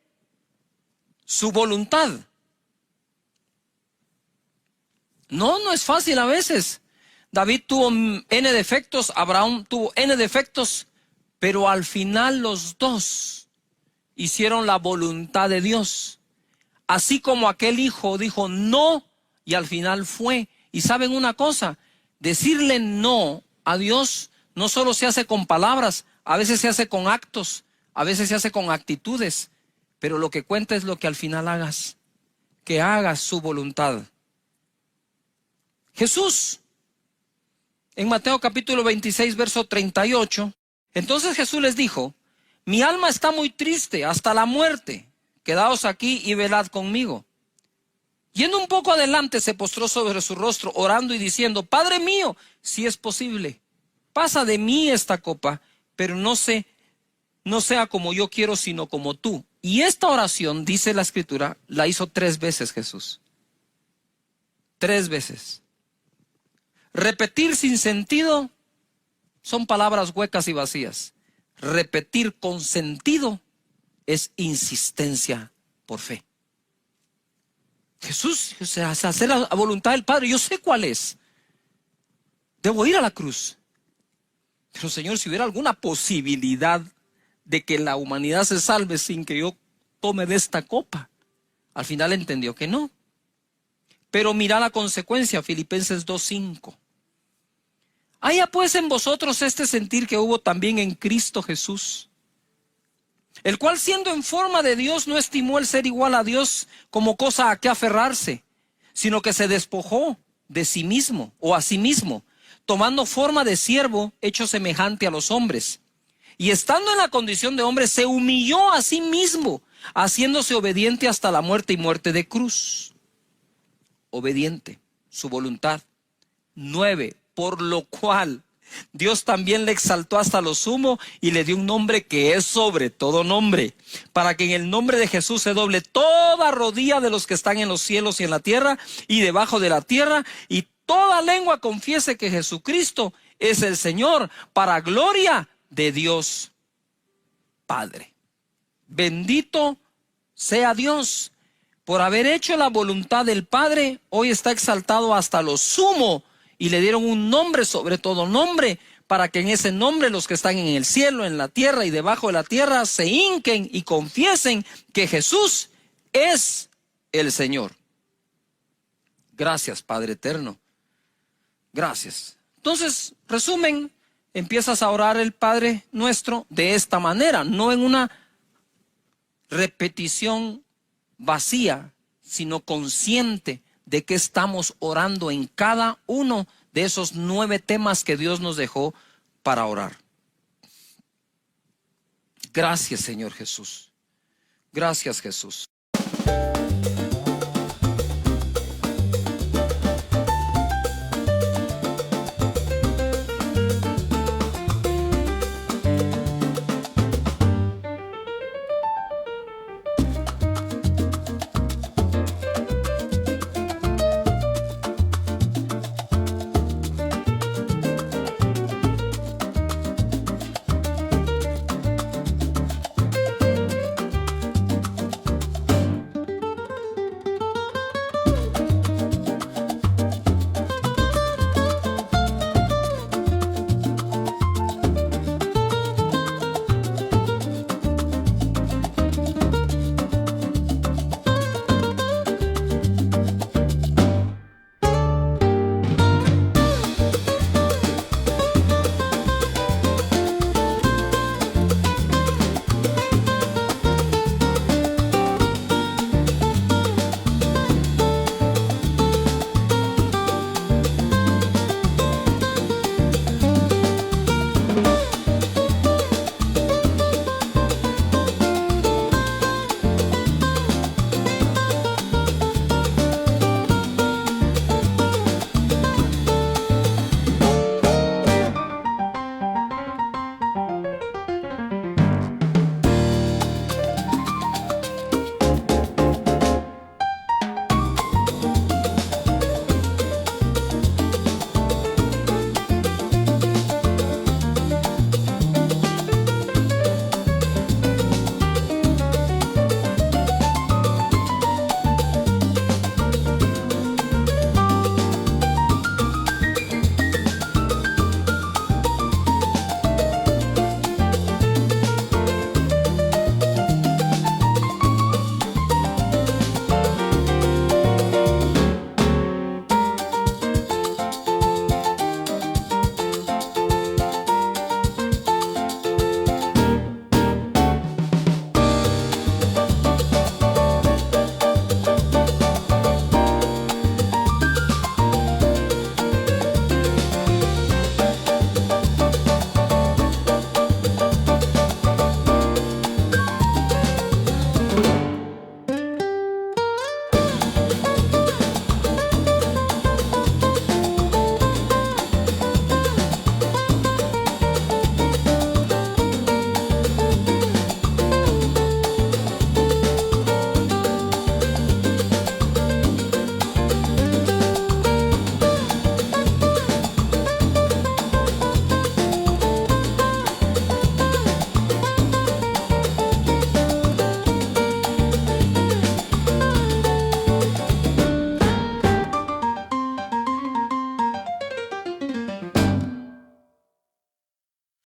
Su voluntad. No es fácil a veces. David tuvo N defectos, Abraham tuvo N defectos, pero al final los 2 hicieron la voluntad de Dios. Así como aquel hijo dijo no y al final fue. Y saben una cosa, decirle no a Dios no solo se hace con palabras, a veces se hace con actos, a veces se hace con actitudes, pero lo que cuenta es lo que al final hagas, que hagas su voluntad. Jesús, en Mateo capítulo 26, verso 38, entonces Jesús les dijo, mi alma está muy triste hasta la muerte, quedaos aquí y velad conmigo. Yendo un poco adelante se postró sobre su rostro orando y diciendo, Padre mío, si es posible, pasa de mí esta copa, pero no sea como yo quiero, sino como tú. Y esta oración, dice la Escritura, la hizo 3 veces Jesús. 3 veces. Repetir sin sentido son palabras huecas y vacías. Repetir con sentido es insistencia por fe. Jesús, o sea, hacer la voluntad del Padre, yo sé cuál es. Debo ir a la cruz. Pero Señor, si hubiera alguna posibilidad de que la humanidad se salve sin que yo tome de esta copa, al final entendió que no. Pero mira la consecuencia, Filipenses 2:5. Haya pues en vosotros este sentir que hubo también en Cristo Jesús, el cual siendo en forma de Dios no estimó el ser igual a Dios como cosa a que aferrarse, sino que se despojó de sí mismo o a sí mismo, tomando forma de siervo, hecho semejante a los hombres. Y estando en la condición de hombre, se humilló a sí mismo, haciéndose obediente hasta la muerte y muerte de cruz. Obediente, su voluntad. 9, por lo cual Dios también le exaltó hasta lo sumo y le dio un nombre que es sobre todo nombre, para que en el nombre de Jesús se doble toda rodilla de los que están en los cielos y en la tierra y debajo de la tierra, y toda lengua confiese que Jesucristo es el Señor, para gloria de Dios Padre. Bendito sea Dios por haber hecho la voluntad del Padre. Hoy está exaltado hasta lo sumo y le dieron un nombre sobre todo nombre, para que en ese nombre los que están en el cielo, en la tierra y debajo de la tierra se hinquen y confiesen que Jesús es el Señor. Gracias, Padre eterno. Gracias. Entonces, resumen, empiezas a orar el Padre Nuestro de esta manera, no en una repetición vacía, sino consciente de que estamos orando en cada uno de esos 9 temas que Dios nos dejó para orar. Gracias, Señor Jesús. Gracias, Jesús.